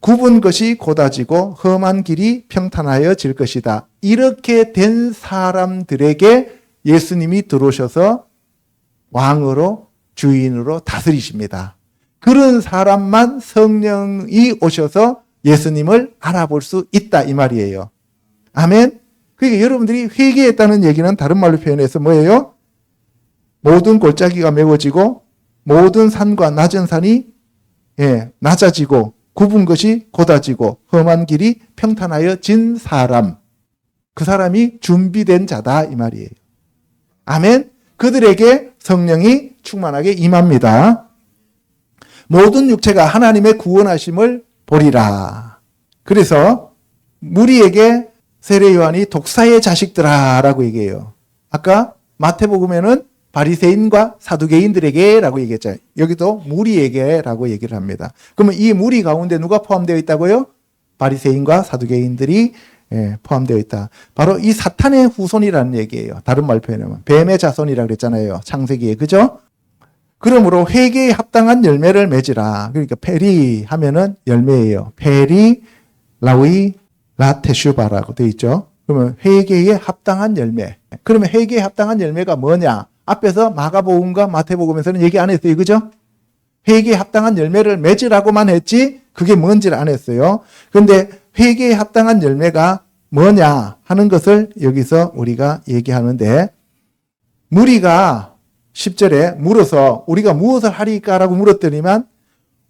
굽은 것이 곧아지고 험한 길이 평탄하여질 것이다. 이렇게 된 사람들에게 예수님이 들어오셔서 왕으로 주인으로 다스리십니다. 그런 사람만 성령이 오셔서 예수님을 알아볼 수 있다 이 말이에요. 아멘. 그러니까 여러분들이 회개했다는 얘기는 다른 말로 표현해서 뭐예요? 모든 골짜기가 메워지고 모든 산과 낮은 산이 낮아지고 굽은 것이 곧아지고 험한 길이 평탄하여진 사람, 그 사람이 준비된 자다 이 말이에요. 아멘. 그들에게 성령이 충만하게 임합니다. 모든 육체가 하나님의 구원하심을 보리라. 그래서 무리에게 세례 요한이 독사의 자식들아라고 얘기해요. 아까 마태복음에는 바리새인과 사두개인들에게라고 얘기했잖아요. 여기도 무리에게라고 얘기를 합니다. 그러면 이 무리 가운데 누가 포함되어 있다고요? 바리새인과 사두개인들이 포함되어 있다. 바로 이 사탄의 후손이라는 얘기예요. 다른 말 표현하면 뱀의 자손이라고 그랬잖아요. 창세기에. 그죠? 그러므로 회개에 합당한 열매를 맺으라. 그러니까 페리 하면은 열매예요. 페리 라위 라테슈바라고 되어 있죠. 그러면 회개에 합당한 열매. 그러면 회개에 합당한 열매가 뭐냐? 앞에서 마가복음과 마태복음에서는 얘기 안 했어요. 그죠? 회개에 합당한 열매를 맺으라고만 했지 그게 뭔지를 안 했어요. 그런데 회개에 합당한 열매가 뭐냐 하는 것을 여기서 우리가 얘기하는데, 무리가 10절에 물어서 우리가 무엇을 하리까라고 물었더니만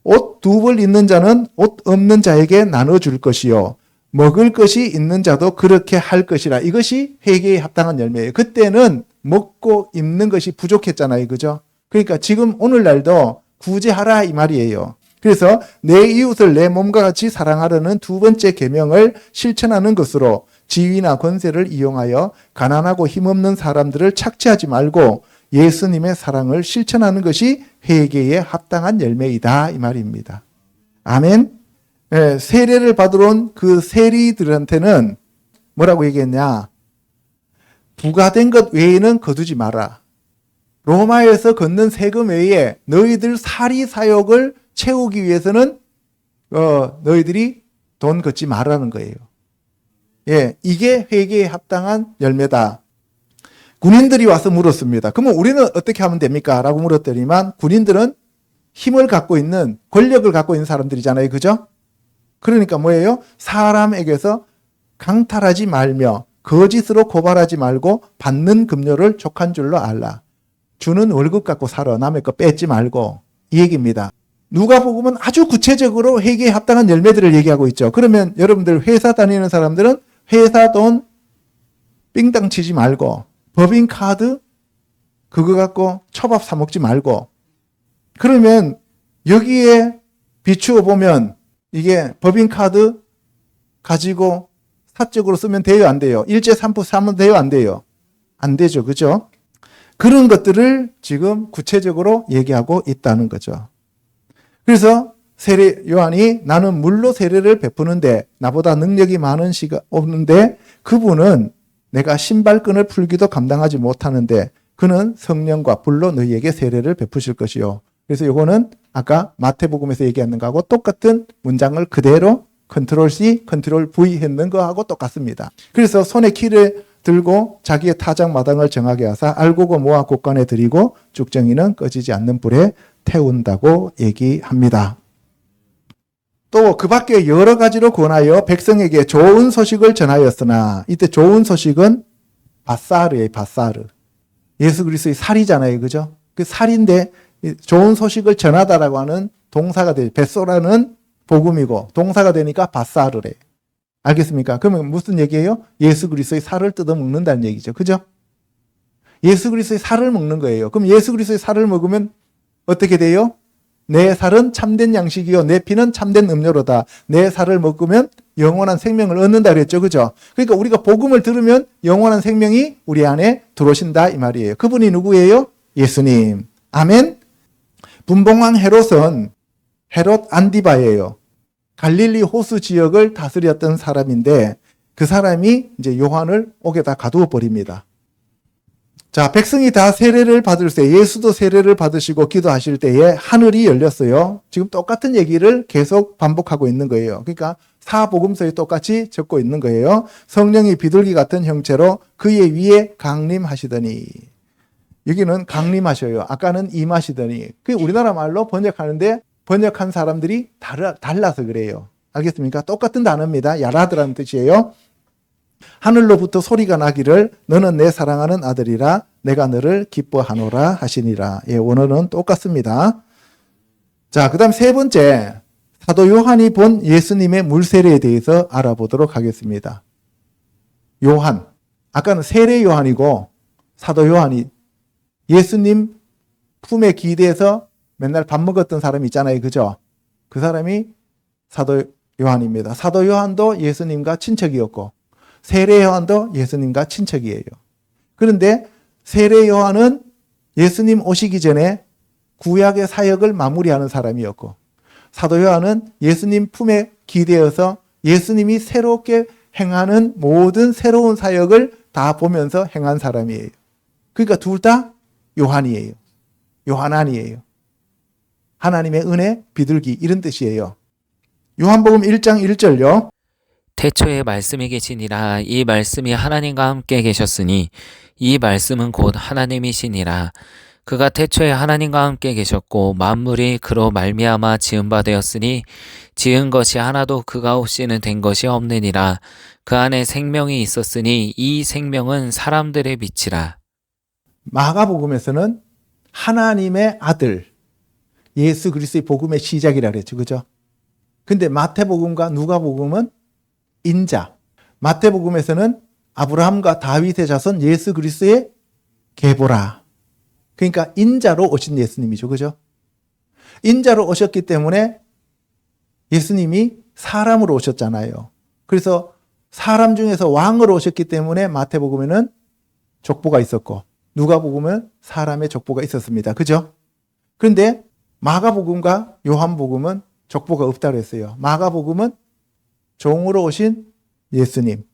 옷 2벌 있는 자는 옷 없는 자에게 나눠줄 것이요 먹을 것이 있는 자도 그렇게 할 것이라. 이것이 회개에 합당한 열매예요. 그때는 먹고 입는 것이 부족했잖아요. 그죠? 그러니까 지금 오늘날도 구제하라 이 말이에요. 그래서 내 이웃을 내 몸과 같이 사랑하려는 두 번째 계명을 실천하는 것으로 지위나 권세를 이용하여 가난하고 힘없는 사람들을 착취하지 말고 예수님의 사랑을 실천하는 것이 회개에 합당한 열매이다 이 말입니다. 아멘. 세례를 받으러 온 그 세리들한테는 뭐라고 얘기했냐? 부과된 것 외에는 거두지 마라. 로마에서 걷는 세금 외에 너희들 사리 사욕을 채우기 위해서는 너희들이 돈 걷지 말라는 거예요. 이게 회개에 합당한 열매다. 군인들이 와서 물었습니다. 그러면 우리는 어떻게 하면 됩니까? 라고 물었더니만 군인들은 힘을 갖고 있는, 권력을 갖고 있는 사람들이잖아요. 그죠? 그러니까 뭐예요? 사람에게서 강탈하지 말며 거짓으로 고발하지 말고 받는 급료를 족한 줄로 알라. 주는 월급 갖고 살아. 남의 거 뺏지 말고. 이 얘기입니다. 누가복음은 아주 구체적으로 회개에 합당한 열매들을 얘기하고 있죠. 그러면 여러분들 회사 다니는 사람들은 회사 돈 삥땅 치지 말고, 법인카드 그거 갖고 초밥 사 먹지 말고. 그러면 여기에 비추어 보면 이게 법인카드 가지고 사적으로 쓰면 돼요, 안 돼요? 일제 산부 사면 돼요, 안 돼요? 안 되죠. 그죠? 그런 것들을 지금 구체적으로 얘기하고 있다는 거죠. 그래서 세례 요한이 나는 물로 세례를 베푸는데 나보다 능력이 많은 시가 없는데 그분은 내가 신발끈을 풀기도 감당하지 못하는데 그는 성령과 불로 너희에게 세례를 베푸실 것이요. 그래서 요거는 아까 마태복음에서 얘기하는 거하고 똑같은 문장을 그대로 컨트롤 C, 컨트롤 V 했는 거하고 똑같습니다. 그래서 손에 키를 들고 자기의 타작 마당을 정하게 하사 알고고 모아 곳간에 들이고 쭉정이는 꺼지지 않는 불에 태운다고 얘기합니다. 또 그 밖에 여러 가지로 권하여 백성에게 좋은 소식을 전하였으나, 이때 좋은 소식은 바사르예요. 바사르. 예수 그리스도의 살이잖아요. 그죠? 그 살인데 좋은 소식을 전하다라고 하는 동사가 되죠. 벳소라는 복음이고 동사가 되니까 바사르래. 알겠습니까? 그러면 무슨 얘기예요? 예수 그리스도의 살을 뜯어 먹는다는 얘기죠. 그죠? 예수 그리스도의 살을 먹는 거예요. 그럼 예수 그리스도의 살을 먹으면 어떻게 돼요? 내 살은 참된 양식이요 내 피는 참된 음료로다. 내 살을 먹으면 영원한 생명을 얻는다 그랬죠. 그죠? 그러니까 우리가 복음을 들으면 영원한 생명이 우리 안에 들어오신다 이 말이에요. 그분이 누구예요? 예수님. 아멘. 분봉왕 헤롯은 헤롯 안디바예요. 갈릴리 호수 지역을 다스렸던 사람인데 그 사람이 이제 요한을 옥에다 가두어 버립니다. 자, 백성이 다 세례를 받을 때, 예수도 세례를 받으시고 기도하실 때에 하늘이 열렸어요. 지금 똑같은 얘기를 계속 반복하고 있는 거예요. 그러니까 사복음서에 똑같이 적고 있는 거예요. 성령이 비둘기 같은 형체로 그의 위에 강림하시더니. 여기는 강림하셔요. 아까는 임하시더니. 그게 우리나라 말로 번역하는데 번역한 사람들이 달라서 그래요. 알겠습니까? 똑같은 단어입니다. 야라드라는 뜻이에요. 하늘로부터 소리가 나기를 너는 내 사랑하는 아들이라 내가 너를 기뻐하노라 하시니라. 원어는 똑같습니다. 자, 그 다음 세 번째, 사도 요한이 본 예수님의 물세례에 대해서 알아보도록 하겠습니다. 요한, 아까는 세례 요한이고 사도 요한이 예수님 품에 기대서 맨날 밥 먹었던 사람이 있잖아요. 그죠? 그 사람이 사도 요한입니다. 사도 요한도 예수님과 친척이었고 세례 요한도 예수님과 친척이에요. 그런데 세례 요한은 예수님 오시기 전에 구약의 사역을 마무리하는 사람이었고, 사도 요한은 예수님 품에 기대어서 예수님이 새롭게 행하는 모든 새로운 사역을 다 보면서 행한 사람이에요. 그러니까 둘 다 요한이에요. 요한안이에요. 하나님의 은혜, 비둘기 이런 뜻이에요. 요한복음 1장 1절요. 태초에 말씀이 계시니라. 이 말씀이 하나님과 함께 계셨으니 이 말씀은 곧 하나님이시니라. 그가 태초에 하나님과 함께 계셨고 만물이 그로 말미암아 지은 바 되었으니 지은 것이 하나도 그가 없이는 된 것이 없느니라. 그 안에 생명이 있었으니 이 생명은 사람들의 빛이라. 마가복음에서는 하나님의 아들 예수 그리스도의 복음의 시작이라 그랬죠. 그죠? 근데 마태복음과 누가복음은 인자. 마태복음에서는 아브라함과 다윗의 자손 예수 그리스도의 계보라. 그러니까 인자로 오신 예수님이죠. 그죠? 인자로 오셨기 때문에 예수님이 사람으로 오셨잖아요. 그래서 사람 중에서 왕으로 오셨기 때문에 마태복음에는 족보가 있었고 누가복음은 사람의 족보가 있었습니다. 그죠? 그런데 마가복음과 요한복음은 족보가 없다고 했어요. 마가복음은 종으로 오신 예수님,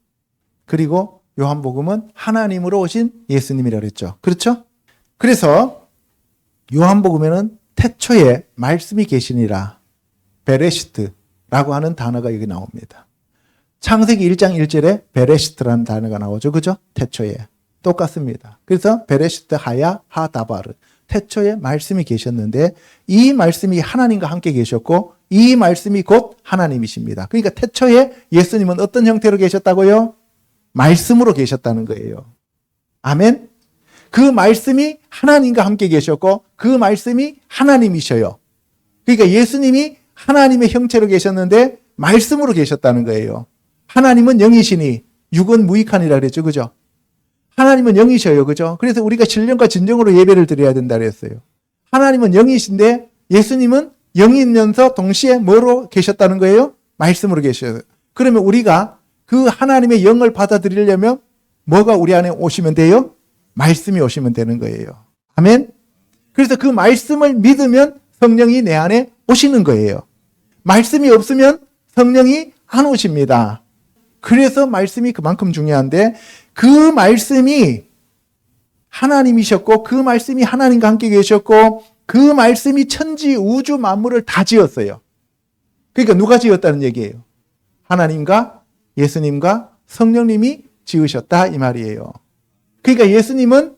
그리고 요한복음은 하나님으로 오신 예수님이라고 했죠. 그렇죠? 그래서 요한복음에는 태초에 말씀이 계시니라, 베레시트라고 하는 단어가 여기 나옵니다. 창세기 1장 1절에 베레시트라는 단어가 나오죠. 그죠? 태초에. 똑같습니다. 그래서 베레시트 하야 하다바르. 태초에 말씀이 계셨는데 이 말씀이 하나님과 함께 계셨고 이 말씀이 곧 하나님이십니다. 그러니까 태초에 예수님은 어떤 형태로 계셨다고요? 말씀으로 계셨다는 거예요. 아멘. 그 말씀이 하나님과 함께 계셨고 그 말씀이 하나님이셔요. 그러니까 예수님이 하나님의 형체로 계셨는데 말씀으로 계셨다는 거예요. 하나님은 영이시니 육은 무익하니라 그랬죠. 그죠? 하나님은 영이셔요. 그죠? 그래서 우리가 신령과 진정으로 예배를 드려야 된다 그랬어요. 하나님은 영이신데 예수님은 영이면서 동시에 뭐로 계셨다는 거예요? 말씀으로 계셔요. 그러면 우리가 그 하나님의 영을 받아들이려면 뭐가 우리 안에 오시면 돼요? 말씀이 오시면 되는 거예요. 아멘? 그래서 그 말씀을 믿으면 성령이 내 안에 오시는 거예요. 말씀이 없으면 성령이 안 오십니다. 그래서 말씀이 그만큼 중요한데 그 말씀이 하나님이셨고 그 말씀이 하나님과 함께 계셨고 그 말씀이 천지 우주 만물을 다 지었어요. 그러니까 누가 지었다는 얘기예요? 하나님과 예수님과 성령님이 지으셨다 이 말이에요. 그러니까 예수님은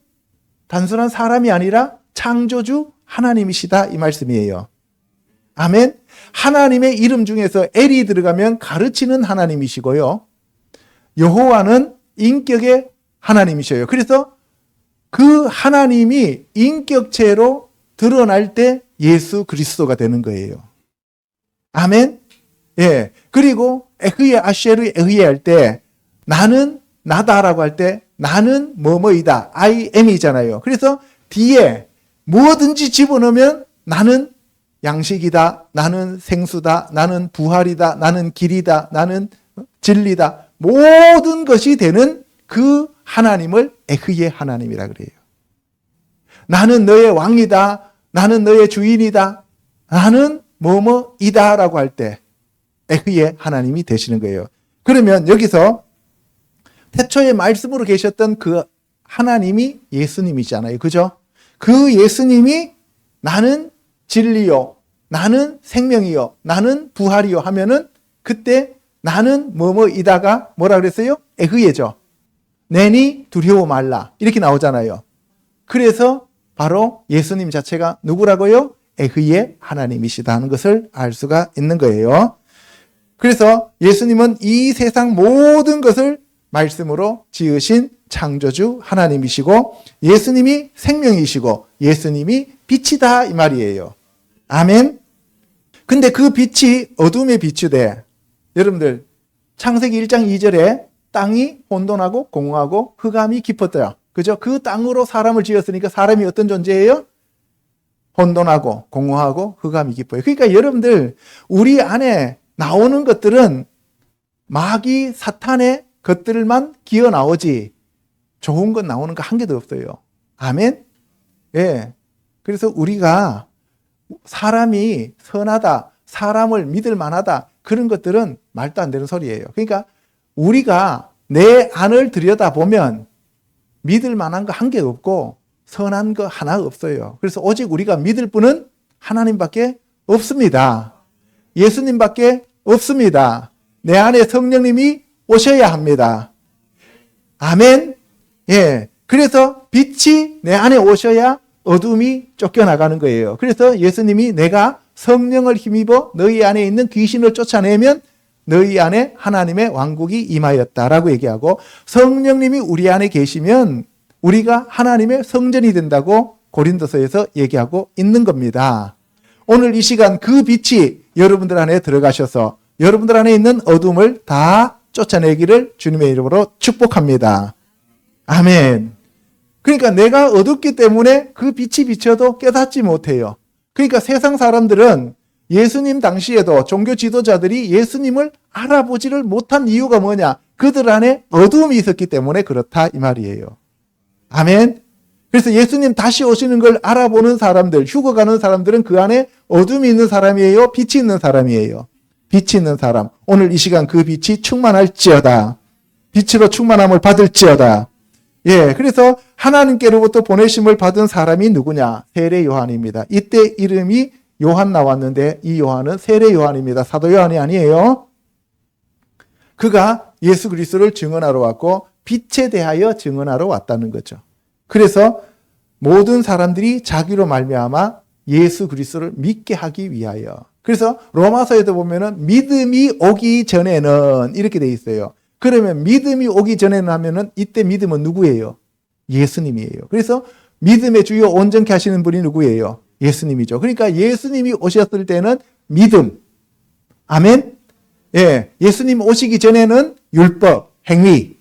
단순한 사람이 아니라 창조주 하나님이시다 이 말씀이에요. 아멘. 하나님의 이름 중에서 엘이 들어가면 가르치는 하나님이시고요. 여호와는 인격의 하나님이셔요. 그래서 그 하나님이 인격체로 드러날 때 예수 그리스도가 되는 거예요. 아멘. 예. 그리고 에흐예 아쉐르 에흐예 할 때 나는 나다라고 할 때 나는 뭐뭐이다. I am이잖아요. 그래서 뒤에 뭐든지 집어넣으면 나는 양식이다. 나는 생수다. 나는 부활이다. 나는 길이다. 나는 진리다. 모든 것이 되는 그 하나님을 에흐예 하나님이라 그래요. 나는 너의 왕이다. 나는 너의 주인이다. 나는 뭐뭐이다라고 할 때 에흐예 하나님이 되시는 거예요. 그러면 여기서 태초에 말씀으로 계셨던 그 하나님이 예수님이잖아요. 그죠? 그 예수님이 나는 진리요, 나는 생명이요, 나는 부활이요 하면은 그때 나는 뭐뭐이다가 뭐라 그랬어요? 에흐예죠. 내니 두려워 말라. 이렇게 나오잖아요. 그래서 바로 예수님 자체가 누구라고요? 에흐예 하나님이시다 하는 것을 알 수가 있는 거예요. 그래서 예수님은 이 세상 모든 것을 말씀으로 지으신 창조주 하나님이시고 예수님이 생명이시고 예수님이 빛이다 이 말이에요. 아멘. 근데 그 빛이 어둠에 비추되 여러분들 창세기 1장 2절에 땅이 혼돈하고 공허하고 흑암이 깊었더라. 그죠? 그 땅으로 사람을 지었으니까 사람이 어떤 존재예요? 혼돈하고 공허하고 흑암이 깊어요. 그러니까 여러분들 우리 안에 나오는 것들은 마귀 사탄의 것들만 기어 나오지 좋은 것 나오는 거 한 개도 없어요. 아멘? 예. 그래서 우리가 사람이 선하다, 사람을 믿을 만하다, 그런 것들은 말도 안 되는 소리예요. 그러니까 우리가 내 안을 들여다보면 믿을 만한 거 한 개 없고 선한 거 하나 없어요. 그래서 오직 우리가 믿을 분은 하나님밖에 없습니다. 예수님밖에 없습니다. 내 안에 성령님이 오셔야 합니다. 아멘. 예. 그래서 빛이 내 안에 오셔야 어둠이 쫓겨나가는 거예요. 그래서 예수님이 내가 성령을 힘입어 너희 안에 있는 귀신을 쫓아내면 너희 안에 하나님의 왕국이 임하였다라고 얘기하고, 성령님이 우리 안에 계시면 우리가 하나님의 성전이 된다고 고린도서에서 얘기하고 있는 겁니다. 오늘 이 시간 그 빛이 여러분들 안에 들어가셔서 여러분들 안에 있는 어둠을 다 쫓아내기를 주님의 이름으로 축복합니다. 아멘. 그러니까 내가 어둡기 때문에 그 빛이 비춰도 깨닫지 못해요. 그러니까 세상 사람들은 예수님 당시에도 종교 지도자들이 예수님을 알아보지를 못한 이유가 뭐냐? 그들 안에 어둠이 있었기 때문에 그렇다 이 말이에요. 아멘. 그래서 예수님 다시 오시는 걸 알아보는 사람들, 휴거가는 사람들은 그 안에 어둠이 있는 사람이에요? 빛이 있는 사람이에요? 빛이 있는 사람. 오늘 이 시간 그 빛이 충만할지어다. 빛으로 충만함을 받을지어다. 예, 그래서 하나님께로부터 보내심을 받은 사람이 누구냐? 세례 요한입니다. 이때 이름이 요한 나왔는데 이 요한은 세례 요한입니다. 사도 요한이 아니에요. 그가 예수 그리스도를 증언하러 왔고 빛에 대하여 증언하러 왔다는 거죠. 그래서 모든 사람들이 자기로 말미암아 예수 그리스도를 믿게 하기 위하여. 그래서 로마서에도 보면은 믿음이 오기 전에는 이렇게 돼 있어요. 그러면 믿음이 오기 전에는 하면은 이때 믿음은 누구예요? 예수님이에요. 그래서 믿음의 주요 온전케 하시는 분이 누구예요? 예수님이죠. 그러니까 예수님이 오셨을 때는 믿음. 아멘? 예. 예수님 오시기 전에는 율법, 행위.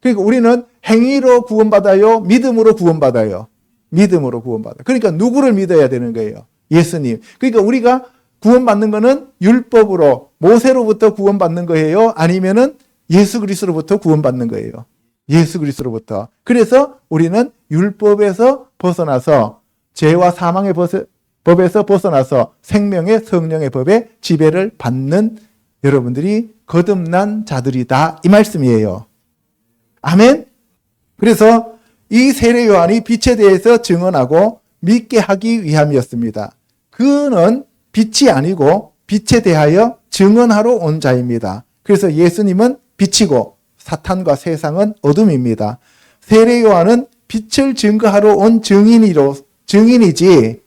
그러니까 우리는 행위로 구원받아요? 믿음으로 구원받아요? 믿음으로 구원받아요. 그러니까 누구를 믿어야 되는 거예요? 예수님. 그러니까 우리가 구원받는 거는 율법으로, 모세로부터 구원받는 거예요? 아니면은 예수 그리스도로부터 구원받는 거예요? 예수 그리스도로부터. 그래서 우리는 율법에서 벗어나서 죄와 사망의 법에서 벗어나서 생명의 성령의 법에 지배를 받는 여러분들이 거듭난 자들이다 이 말씀이에요. 아멘. 그래서 이 세례 요한이 빛에 대해서 증언하고 믿게 하기 위함이었습니다. 그는 빛이 아니고 빛에 대하여 증언하러 온 자입니다. 그래서 예수님은 빛이고 사탄과 세상은 어둠입니다. 세례 요한은 빛을 증거하러 온 증인이지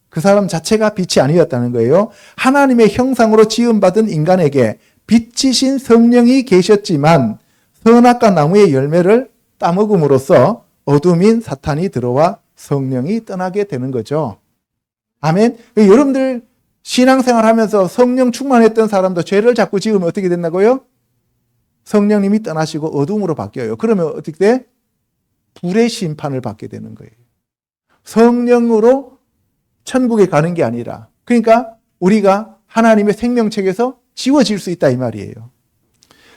그 사람 자체가 빛이 아니었다는 거예요. 하나님의 형상으로 지음받은 인간에게 빛이신 성령이 계셨지만 선악과 나무의 열매를 따먹음으로써 어둠인 사탄이 들어와 성령이 떠나게 되는 거죠. 아멘. 여러분들 신앙생활 하면서 성령 충만했던 사람도 죄를 자꾸 지으면 어떻게 된다고요? 성령님이 떠나시고 어둠으로 바뀌어요. 그러면 어떻게 돼? 불의 심판을 받게 되는 거예요. 성령으로 천국에 가는 게 아니라, 그러니까 우리가 하나님의 생명책에서 지워질 수 있다 이 말이에요.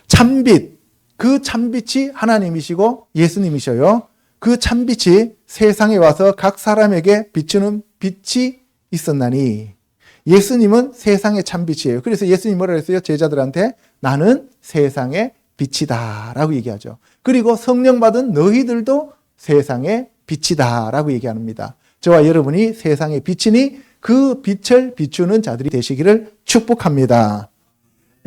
참빛, 그 참빛이 하나님이시고 예수님이셔요. 그 참빛이 세상에 와서 각 사람에게 비추는 빛이 있었나니, 예수님은 세상의 참빛이에요. 그래서 예수님이 뭐라 그랬어요? 제자들한테 나는 세상의 빛이다 라고 얘기하죠. 그리고 성령 받은 너희들도 세상의 빛이다 라고 얘기합니다. 저와 여러분이 세상의 빛이니 그 빛을 비추는 자들이 되시기를 축복합니다.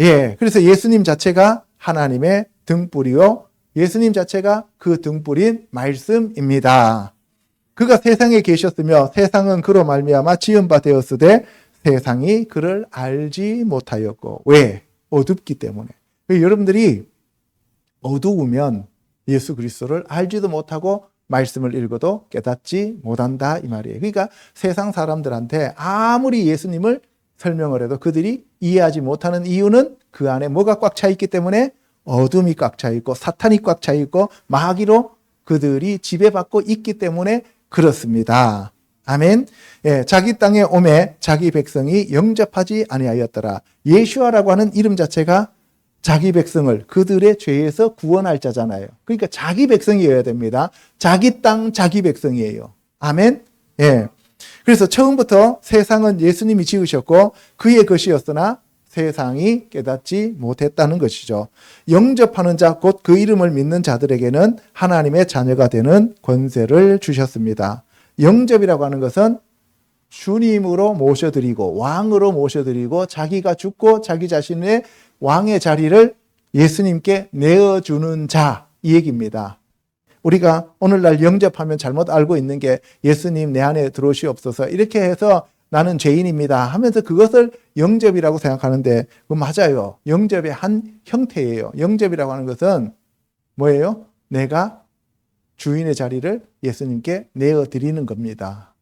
예, 그래서 예수님 자체가 하나님의 등불이요, 예수님 자체가 그 등불인 말씀입니다. 그가 세상에 계셨으며 세상은 그로 말미암아 지은 바 되었으되 세상이 그를 알지 못하였고. 왜? 어둡기 때문에. 여러분들이 어두우면 예수 그리스도를 알지도 못하고 말씀을 읽어도 깨닫지 못한다 이 말이에요. 그러니까 세상 사람들한테 아무리 예수님을 설명을 해도 그들이 이해하지 못하는 이유는 그 안에 뭐가 꽉 차 있기 때문에, 어둠이 꽉 차 있고 사탄이 꽉 차 있고 마귀로 그들이 지배받고 있기 때문에 그렇습니다. 아멘. 예, 자기 땅에 오매 자기 백성이 영접하지 아니하였더라. 예슈아라고 하는 이름 자체가 자기 백성을 그들의 죄에서 구원할 자잖아요. 그러니까 자기 백성이어야 됩니다. 자기 땅, 자기 백성이에요. 아멘? 예. 그래서 처음부터 세상은 예수님이 지으셨고 그의 것이었으나 세상이 깨닫지 못했다는 것이죠. 영접하는 자, 곧 그 이름을 믿는 자들에게는 하나님의 자녀가 되는 권세를 주셨습니다. 영접이라고 하는 것은 주님으로 모셔드리고 왕으로 모셔드리고 자기가 죽고 자기 자신의 왕의 자리를 예수님께 내어주는 자, 이 얘기입니다. 우리가 오늘날 영접하면 잘못 알고 있는 게 예수님 내 안에 들어오시옵소서 이렇게 해서 나는 죄인입니다 하면서 그것을 영접이라고 생각하는데 그건 맞아요. 영접의 한 형태예요. 영접이라고 하는 것은 뭐예요? 내가 주인의 자리를 예수님께 내어드리는 겁니다.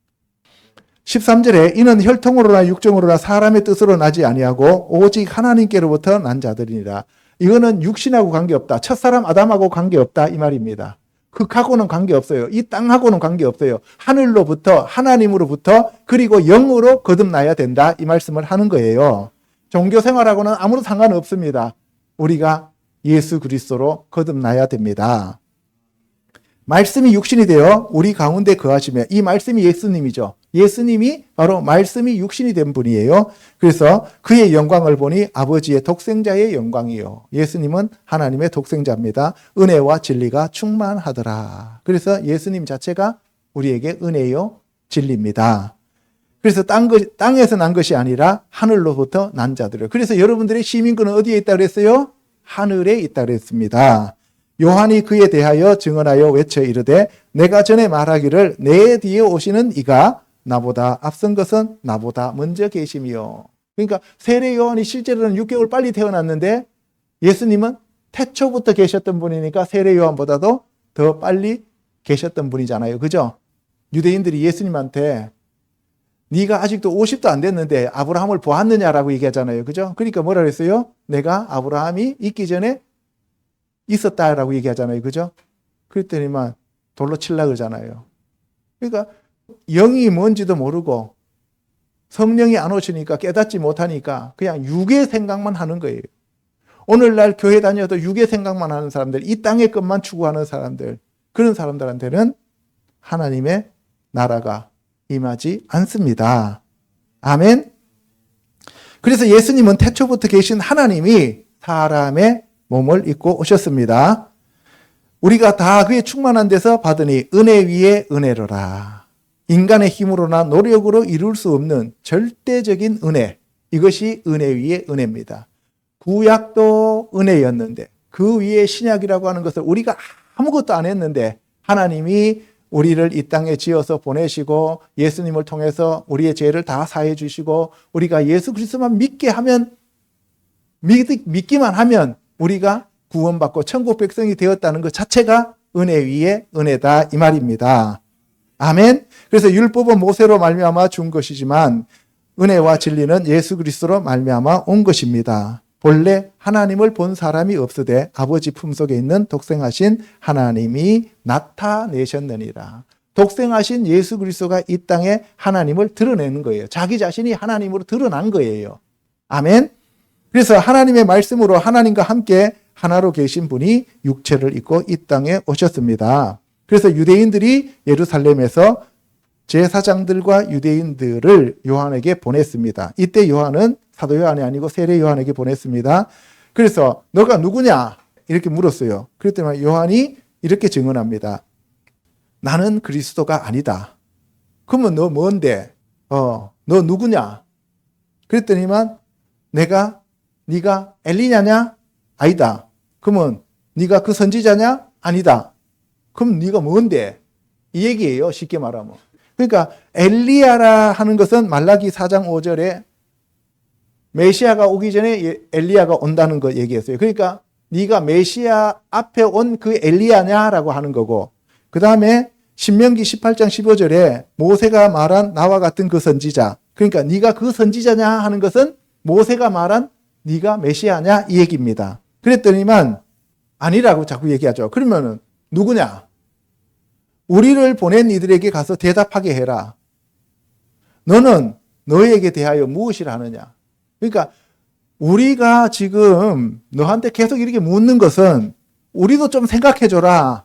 13절에 이는 혈통으로나 육정으로나 사람의 뜻으로 나지 아니하고 오직 하나님께로부터 난 자들이니라. 이거는 육신하고 관계없다. 첫사람 아담하고 관계없다 이 말입니다. 흙하고는 관계없어요. 이 땅하고는 관계없어요. 하늘로부터 하나님으로부터 그리고 영으로 거듭나야 된다 이 말씀을 하는 거예요. 종교생활하고는 아무런 상관없습니다. 우리가 예수 그리스도로 거듭나야 됩니다. 말씀이 육신이 되어 우리 가운데 거하시며 이 말씀이 예수님이죠. 예수님이 바로 말씀이 육신이 된 분이에요. 그래서 그의 영광을 보니 아버지의 독생자의 영광이요. 예수님은 하나님의 독생자입니다. 은혜와 진리가 충만하더라. 그래서 예수님 자체가 우리에게 은혜요, 진리입니다. 그래서 땅에서 난 것이 아니라 하늘로부터 난 자들이요. 그래서 여러분들의 시민권은 어디에 있다고 그랬어요? 하늘에 있다고 그랬습니다. 요한이 그에 대하여 증언하여 외쳐 이르되 내가 전에 말하기를 내 뒤에 오시는 이가 나보다 앞선 것은 나보다 먼저 계심이요. 그러니까 세례 요한이 실제로는 6개월 빨리 태어났는데 예수님은 태초부터 계셨던 분이니까 세례 요한보다도 더 빨리 계셨던 분이잖아요. 그죠? 유대인들이 예수님한테 네가 아직도 50도 안 됐는데 아브라함을 보았느냐라고 얘기하잖아요. 그죠? 그러니까 뭐라 그랬어요? 내가 아브라함이 있기 전에 있었다라고 얘기하잖아요. 그죠? 그랬더니만 돌로 칠라 그러잖아요. 그러니까 영이 뭔지도 모르고 성령이 안 오시니까 깨닫지 못하니까 그냥 육의 생각만 하는 거예요. 오늘날 교회 다녀도 육의 생각만 하는 사람들, 이 땅의 것만 추구하는 사람들, 그런 사람들한테는 하나님의 나라가 임하지 않습니다. 아멘. 그래서 예수님은 태초부터 계신 하나님이 사람의 몸을 입고 오셨습니다. 우리가 다 그의 충만한 데서 받으니 은혜 위에 은혜로라. 인간의 힘으로나 노력으로 이룰 수 없는 절대적인 은혜. 이것이 은혜 위에 은혜입니다. 구약도 은혜였는데 그 위에 신약이라고 하는 것을 우리가 아무것도 안 했는데 하나님이 우리를 이 땅에 지어서 보내시고 예수님을 통해서 우리의 죄를 다 사해 주시고 우리가 예수 그리스도만 믿기만 하면 우리가 구원받고 천국 백성이 되었다는 것 자체가 은혜 위에 은혜다 이 말입니다. 아멘. 그래서 율법은 모세로 말미암아 준 것이지만 은혜와 진리는 예수 그리스도로 말미암아 온 것입니다. 본래 하나님을 본 사람이 없으되 아버지 품속에 있는 독생하신 하나님이 나타내셨느니라. 독생하신 예수 그리스도가 이 땅에 하나님을 드러내는 거예요. 자기 자신이 하나님으로 드러난 거예요. 아멘. 그래서 하나님의 말씀으로 하나님과 함께 하나로 계신 분이 육체를 입고 이 땅에 오셨습니다. 그래서 유대인들이 예루살렘에서 제사장들과 유대인들을 요한에게 보냈습니다. 이때 요한은 사도 요한이 아니고 세례 요한에게 보냈습니다. 그래서 너가 누구냐? 이렇게 물었어요. 그랬더니 요한이 이렇게 증언합니다. 나는 그리스도가 아니다. 그러면 너 뭔데? 너 누구냐? 그랬더니만 네가 엘리야냐? 아니다. 그러면 네가 그 선지자냐? 아니다. 그럼 네가 뭔데? 이 얘기예요. 쉽게 말하면. 그러니까 엘리야라 하는 것은 말라기 4장 5절에 메시아가 오기 전에 엘리야가 온다는 거 얘기했어요. 그러니까 네가 메시아 앞에 온 그 엘리야냐라고 하는 거고 그 다음에 신명기 18장 15절에 모세가 말한 나와 같은 그 선지자 그러니까 네가 그 선지자냐 하는 것은 모세가 말한 네가 메시아냐 이 얘기입니다. 그랬더니만 아니라고 자꾸 얘기하죠. 그러면은 누구냐? 우리를 보낸 이들에게 가서 대답하게 해라. 너는 너에게 대하여 무엇이라 하느냐? 그러니까 우리가 지금 너한테 계속 이렇게 묻는 것은 우리도 좀 생각해줘라.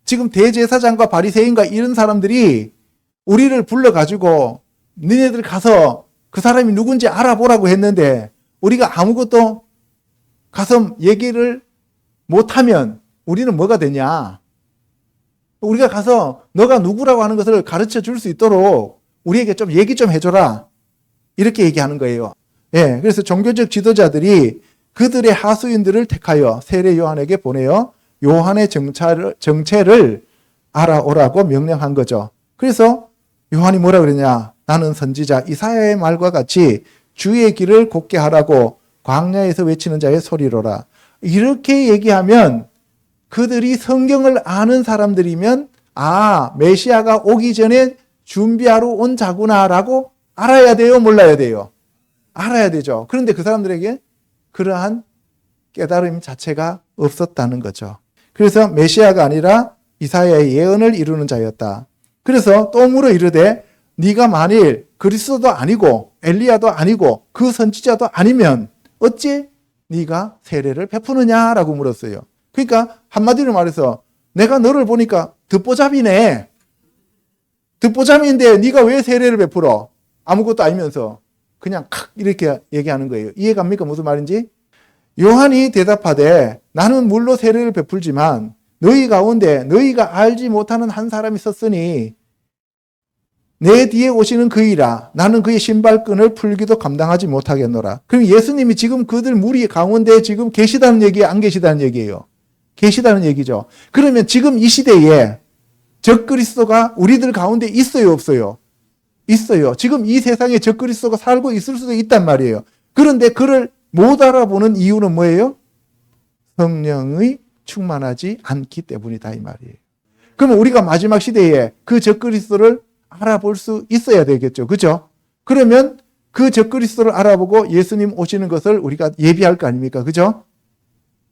지금 대제사장과 바리새인과 이런 사람들이 우리를 불러가지고 너네들 가서 그 사람이 누군지 알아보라고 했는데 우리가 아무것도 가서 얘기를 못하면 우리는 뭐가 되냐? 우리가 가서 너가 누구라고 하는 것을 가르쳐 줄 수 있도록 우리에게 좀 얘기 좀 해줘라. 이렇게 얘기하는 거예요. 예, 그래서 종교적 지도자들이 그들의 하수인들을 택하여 세례 요한에게 보내어 요한의 정체를 알아오라고 명령한 거죠. 그래서 요한이 뭐라 그러냐? 나는 선지자 이사야의 말과 같이 주의 길을 곱게 하라고 광야에서 외치는 자의 소리로라. 이렇게 얘기하면 그들이 성경을 아는 사람들이면 메시아가 오기 전에 준비하러 온 자구나라고 알아야 돼요? 몰라야 돼요? 알아야 되죠. 그런데 그 사람들에게 그러한 깨달음 자체가 없었다는 거죠. 그래서 메시아가 아니라 이사야의 예언을 이루는 자였다. 그래서 또 물어 이르되 네가 만일 그리스도도 아니고 엘리야도 아니고 그 선지자도 아니면 어찌 네가 세례를 베푸느냐라고 물었어요. 그러니까 한마디로 말해서 내가 너를 보니까 듣보잡이네. 듣보잡인데 네가 왜 세례를 베풀어? 아무것도 아니면서 그냥 이렇게 얘기하는 거예요. 이해갑니까? 무슨 말인지? 요한이 대답하되 나는 물로 세례를 베풀지만 너희 가운데 너희가 알지 못하는 한 사람이 있었으니 내 뒤에 오시는 그이라. 나는 그의 신발끈을 풀기도 감당하지 못하겠노라. 그럼 예수님이 지금 그들 무리 가운데 지금 계시다는 얘기예요? 안 계시다는 얘기예요? 계시다는 얘기죠. 그러면 지금 이 시대에 적그리스도가 우리들 가운데 있어요? 없어요? 있어요. 지금 이 세상에 적그리스도가 살고 있을 수도 있단 말이에요. 그런데 그를 못 알아보는 이유는 뭐예요? 성령의 충만하지 않기 때문이다 이 말이에요. 그러면 우리가 마지막 시대에 그 적그리스도를 알아볼 수 있어야 되겠죠. 그죠? 그러면 그 적그리스도를 알아보고 예수님 오시는 것을 우리가 예비할 거 아닙니까? 그죠?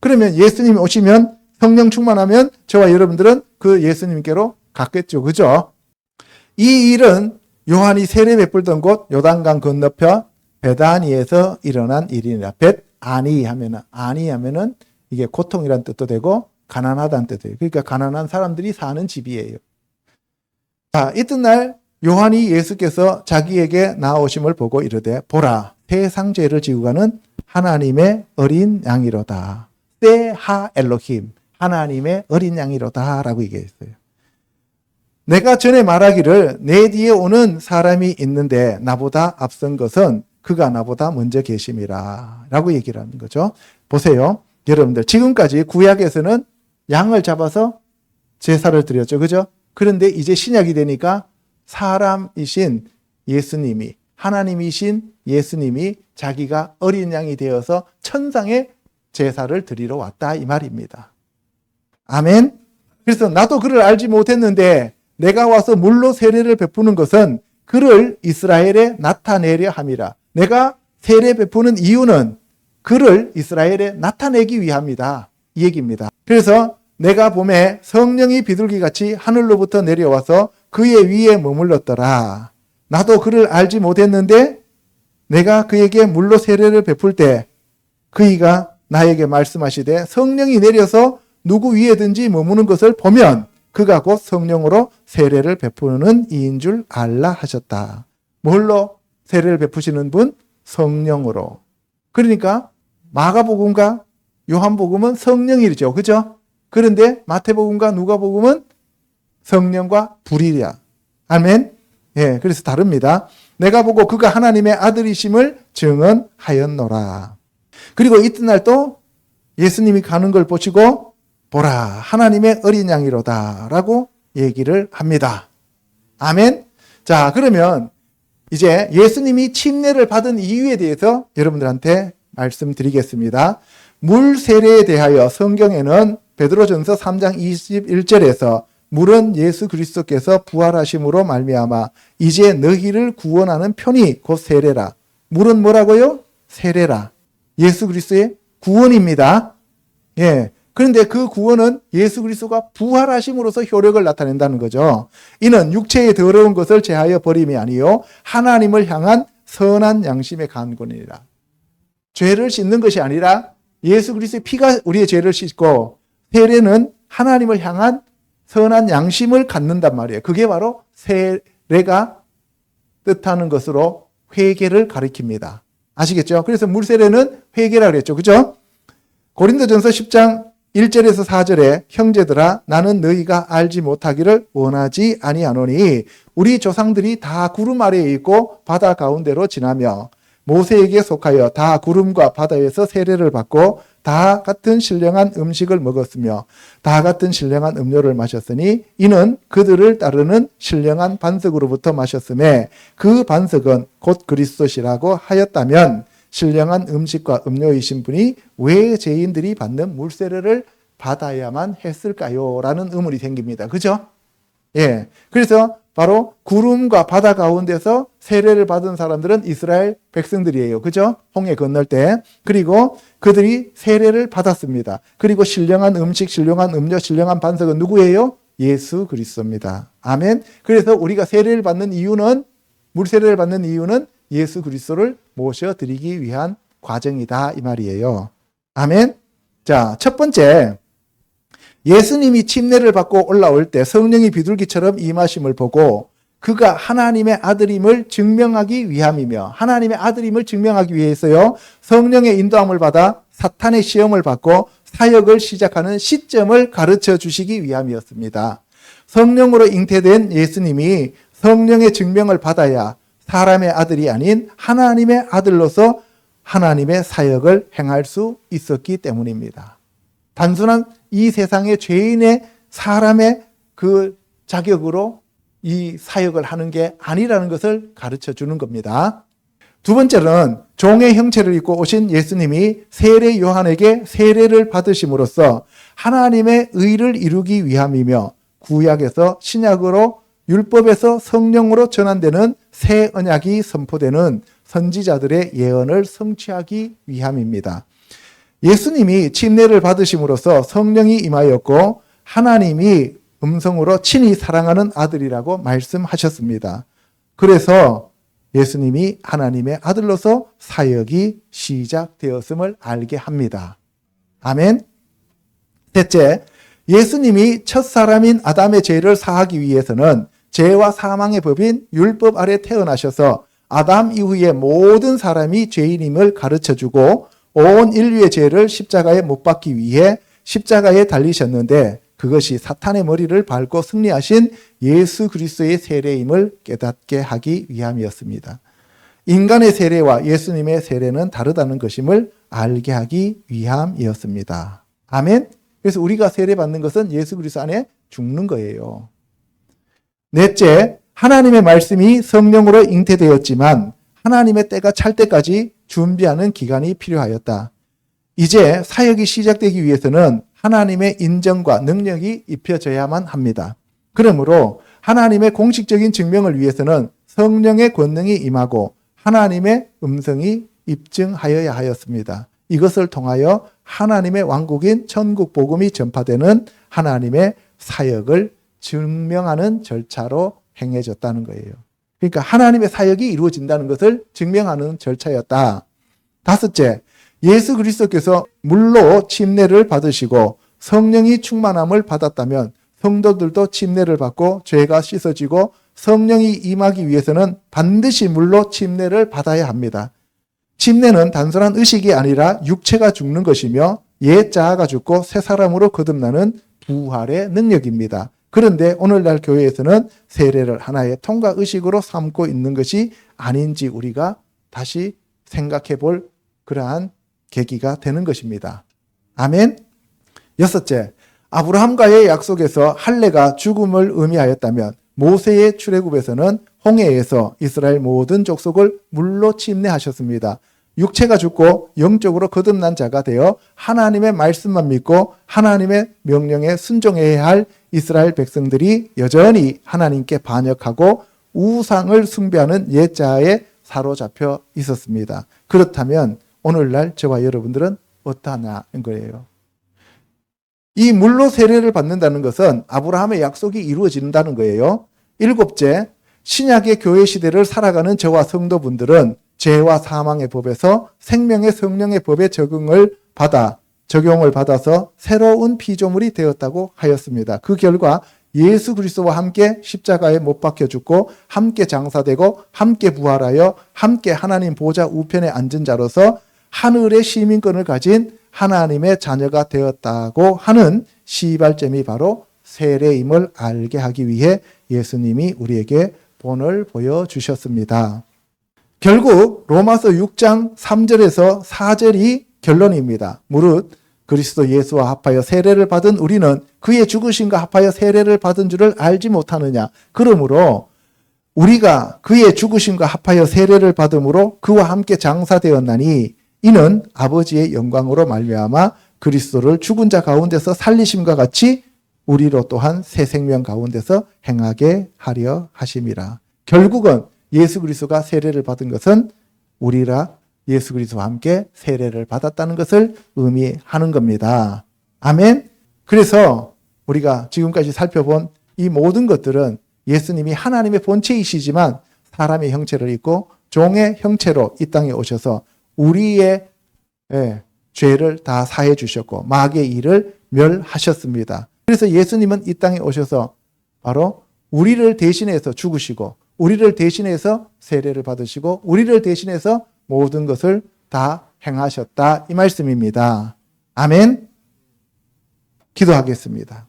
그러면 예수님이 오시면 성령 충만하면 저와 여러분들은 그 예수님께로 갔겠죠. 그죠? 이 일은 요한이 세례 베풀던 곳 요단강 건너편 베다니에서 일어난 일이니라. 벳아니 하면은 이게 고통이란 뜻도 되고 가난하다는 뜻도 돼요. 그러니까 가난한 사람들이 사는 집이에요. 자, 이튿날 요한이 예수께서 자기에게 나오심을 보고 이르되 보라 세상 죄를 지고 가는 하나님의 어린 양이로다. 세하 엘로힘 하나님의 어린 양이로다 라고 얘기했어요. 내가 전에 말하기를 내 뒤에 오는 사람이 있는데 나보다 앞선 것은 그가 나보다 먼저 계심이라 라고 얘기를 하는 거죠. 보세요. 여러분들 지금까지 구약에서는 양을 잡아서 제사를 드렸죠. 그죠? 그런데 이제 신약이 되니까 사람이신 예수님이 하나님이신 예수님이 자기가 어린 양이 되어서 천상에 제사를 드리러 왔다 이 말입니다. 아멘. 그래서 나도 그를 알지 못했는데 내가 와서 물로 세례를 베푸는 것은 그를 이스라엘에 나타내려 함이라. 내가 세례 베푸는 이유는 그를 이스라엘에 나타내기 위함이다. 이 얘기입니다. 그래서 내가 봄에 성령이 비둘기같이 하늘로부터 내려와서 그의 위에 머물렀더라. 나도 그를 알지 못했는데 내가 그에게 물로 세례를 베풀 때 그이가 나에게 말씀하시되 성령이 내려서 누구 위에든지 머무는 것을 보면 그가 곧 성령으로 세례를 베푸는 이인 줄 알라 하셨다. 뭘로 세례를 베푸시는 분? 성령으로. 그러니까 마가복음과 요한복음은 성령이죠. 그죠? 그런데 마태복음과 누가복음은 성령과 불이야. 아멘. 예, 그래서 다릅니다. 내가 보고 그가 하나님의 아들이심을 증언하였노라. 그리고 이튿날 또 예수님이 가는 걸 보시고 보라 하나님의 어린 양이로다 라고 얘기를 합니다. 아멘. 자, 그러면 이제 예수님이 침례를 받은 이유에 대해서 여러분들한테 말씀드리겠습니다. 물 세례에 대하여 성경에는 베드로전서 3장 21절에서 물은 예수 그리스도께서 부활하심으로 말미암아 이제 너희를 구원하는 편이 곧 세례라. 물은 뭐라고요? 세례라. 예수 그리스도의 구원입니다. 예. 그런데 그 구원은 예수 그리스도가 부활하심으로써 효력을 나타낸다는 거죠. 이는 육체의 더러운 것을 제하여 버림이 아니요 하나님을 향한 선한 양심의 간구니라. 죄를 씻는 것이 아니라 예수 그리스도의 피가 우리의 죄를 씻고, 세례는 하나님을 향한 선한 양심을 갖는단 말이에요. 그게 바로 세례가 뜻하는 것으로 회개를 가리킵니다. 아시겠죠? 그래서 물세례는 회개라 그랬죠. 그죠? 고린도전서 10장 1절에서 4절에 형제들아 나는 너희가 알지 못하기를 원하지 아니하노니 우리 조상들이 다 구름 아래에 있고 바다 가운데로 지나며 모세에게 속하여 다 구름과 바다에서 세례를 받고 다 같은 신령한 음식을 먹었으며 다 같은 신령한 음료를 마셨으니 이는 그들을 따르는 신령한 반석으로부터 마셨음에 그 반석은 곧 그리스도시라고 하였다면 신령한 음식과 음료이신 분이 왜 죄인들이 받는 물세례를 받아야만 했을까요? 라는 의문이 생깁니다. 그죠? 예. 그래서 바로 구름과 바다 가운데서 세례를 받은 사람들은 이스라엘 백성들이에요. 그죠? 홍해 건널 때. 그리고 그들이 세례를 받았습니다. 그리고 신령한 음식, 신령한 음료, 신령한 반석은 누구예요? 예수 그리스도입니다. 아멘. 그래서 우리가 세례를 받는 이유는, 물세례를 받는 이유는 예수 그리스도를 모셔드리기 위한 과정이다 이 말이에요. 아멘. 자, 첫 번째, 예수님이 침례를 받고 올라올 때 성령이 비둘기처럼 임하심을 보고 그가 하나님의 아들임을 증명하기 위함이며, 하나님의 아들임을 증명하기 위해서요, 성령의 인도함을 받아 사탄의 시험을 받고 사역을 시작하는 시점을 가르쳐 주시기 위함이었습니다. 성령으로 잉태된 예수님이 성령의 증명을 받아야 사람의 아들이 아닌 하나님의 아들로서 하나님의 사역을 행할 수 있었기 때문입니다. 단순한 이 세상의 죄인의 사람의 그 자격으로 이 사역을 하는 게 아니라는 것을 가르쳐 주는 겁니다. 두 번째는 종의 형체를 입고 오신 예수님이 세례 요한에게 세례를 받으심으로써 하나님의 의를 이루기 위함이며 구약에서 신약으로 율법에서 성령으로 전환되는 새 언약이 선포되는 선지자들의 예언을 성취하기 위함입니다. 예수님이 침례를 받으심으로써 성령이 임하였고 하나님이 음성으로 친히 사랑하는 아들이라고 말씀하셨습니다. 그래서 예수님이 하나님의 아들로서 사역이 시작되었음을 알게 합니다. 아멘. 셋째, 예수님이 첫사람인 아담의 죄를 사하기 위해서는 죄와 사망의 법인 율법 아래 태어나셔서 아담 이후의 모든 사람이 죄인임을 가르쳐주고 온 인류의 죄를 십자가에 못 박기 위해 십자가에 달리셨는데 그것이 사탄의 머리를 밟고 승리하신 예수 그리스도의 세례임을 깨닫게 하기 위함이었습니다. 인간의 세례와 예수님의 세례는 다르다는 것임을 알게 하기 위함이었습니다. 아멘. 그래서 우리가 세례받는 것은 예수 그리스도 안에 죽는 거예요. 넷째, 하나님의 말씀이 성령으로 잉태되었지만 하나님의 때가 찰 때까지 준비하는 기간이 필요하였다. 이제 사역이 시작되기 위해서는 하나님의 인정과 능력이 입혀져야만 합니다. 그러므로 하나님의 공식적인 증명을 위해서는 성령의 권능이 임하고 하나님의 음성이 입증하여야 하였습니다. 이것을 통하여 하나님의 왕국인 천국 복음이 전파되는 하나님의 사역을 증명하는 절차로 행해졌다는 거예요. 그러니까 하나님의 사역이 이루어진다는 것을 증명하는 절차였다. 다섯째, 예수 그리스도께서 물로 침례를 받으시고 성령이 충만함을 받았다면 성도들도 침례를 받고 죄가 씻어지고 성령이 임하기 위해서는 반드시 물로 침례를 받아야 합니다. 침례는 단순한 의식이 아니라 육체가 죽는 것이며 옛 자아가 죽고 새 사람으로 거듭나는 부활의 능력입니다. 그런데 오늘날 교회에서는 세례를 하나의 통과 의식으로 삼고 있는 것이 아닌지 우리가 다시 생각해 볼 그러한 계기가 되는 것입니다. 아멘. 여섯째, 아브라함과의 약속에서 할례가 죽음을 의미하였다면 모세의 출애굽에서는 홍해에서 이스라엘 모든 족속을 물로 침례하셨습니다. 육체가 죽고 영적으로 거듭난 자가 되어 하나님의 말씀만 믿고 하나님의 명령에 순종해야 할 이스라엘 백성들이 여전히 하나님께 반역하고 우상을 숭배하는 옛자에 사로잡혀 있었습니다. 그렇다면 오늘날 저와 여러분들은 어떠하냐는 거예요. 이 물로 세례를 받는다는 것은 아브라함의 약속이 이루어진다는 거예요. 일곱째, 신약의 교회 시대를 살아가는 저와 성도분들은 죄와 사망의 법에서 생명의 성령의 법에 적용을 받아서 새로운 피조물이 되었다고 하였습니다. 그 결과 예수 그리스도와 함께 십자가에 못 박혀 죽고 함께 장사되고 함께 부활하여 함께 하나님 보좌 우편에 앉은 자로서 하늘의 시민권을 가진 하나님의 자녀가 되었다고 하는 시발점이 바로 세례임을 알게 하기 위해 예수님이 우리에게 본을 보여주셨습니다. 결국 로마서 6장 3절에서 4절이 결론입니다. 무릇 그리스도 예수와 합하여 세례를 받은 우리는 그의 죽으심과 합하여 세례를 받은 줄을 알지 못하느냐. 그러므로 우리가 그의 죽으심과 합하여 세례를 받음으로 그와 함께 장사되었나니 이는 아버지의 영광으로 말미암아 그리스도를 죽은 자 가운데서 살리심과 같이 우리로 또한 새 생명 가운데서 행하게 하려 하심이라. 결국은 예수 그리스도가 세례를 받은 것은 우리라 예수 그리스도와 함께 세례를 받았다는 것을 의미하는 겁니다. 아멘. 그래서 우리가 지금까지 살펴본 이 모든 것들은 예수님이 하나님의 본체이시지만 사람의 형체를 입고 종의 형체로 이 땅에 오셔서 우리의 죄를 다 사해 주셨고 마귀의 일을 멸하셨습니다. 그래서 예수님은 이 땅에 오셔서 바로 우리를 대신해서 죽으시고 우리를 대신해서 세례를 받으시고 우리를 대신해서 모든 것을 다 행하셨다 이 말씀입니다. 아멘. 기도하겠습니다.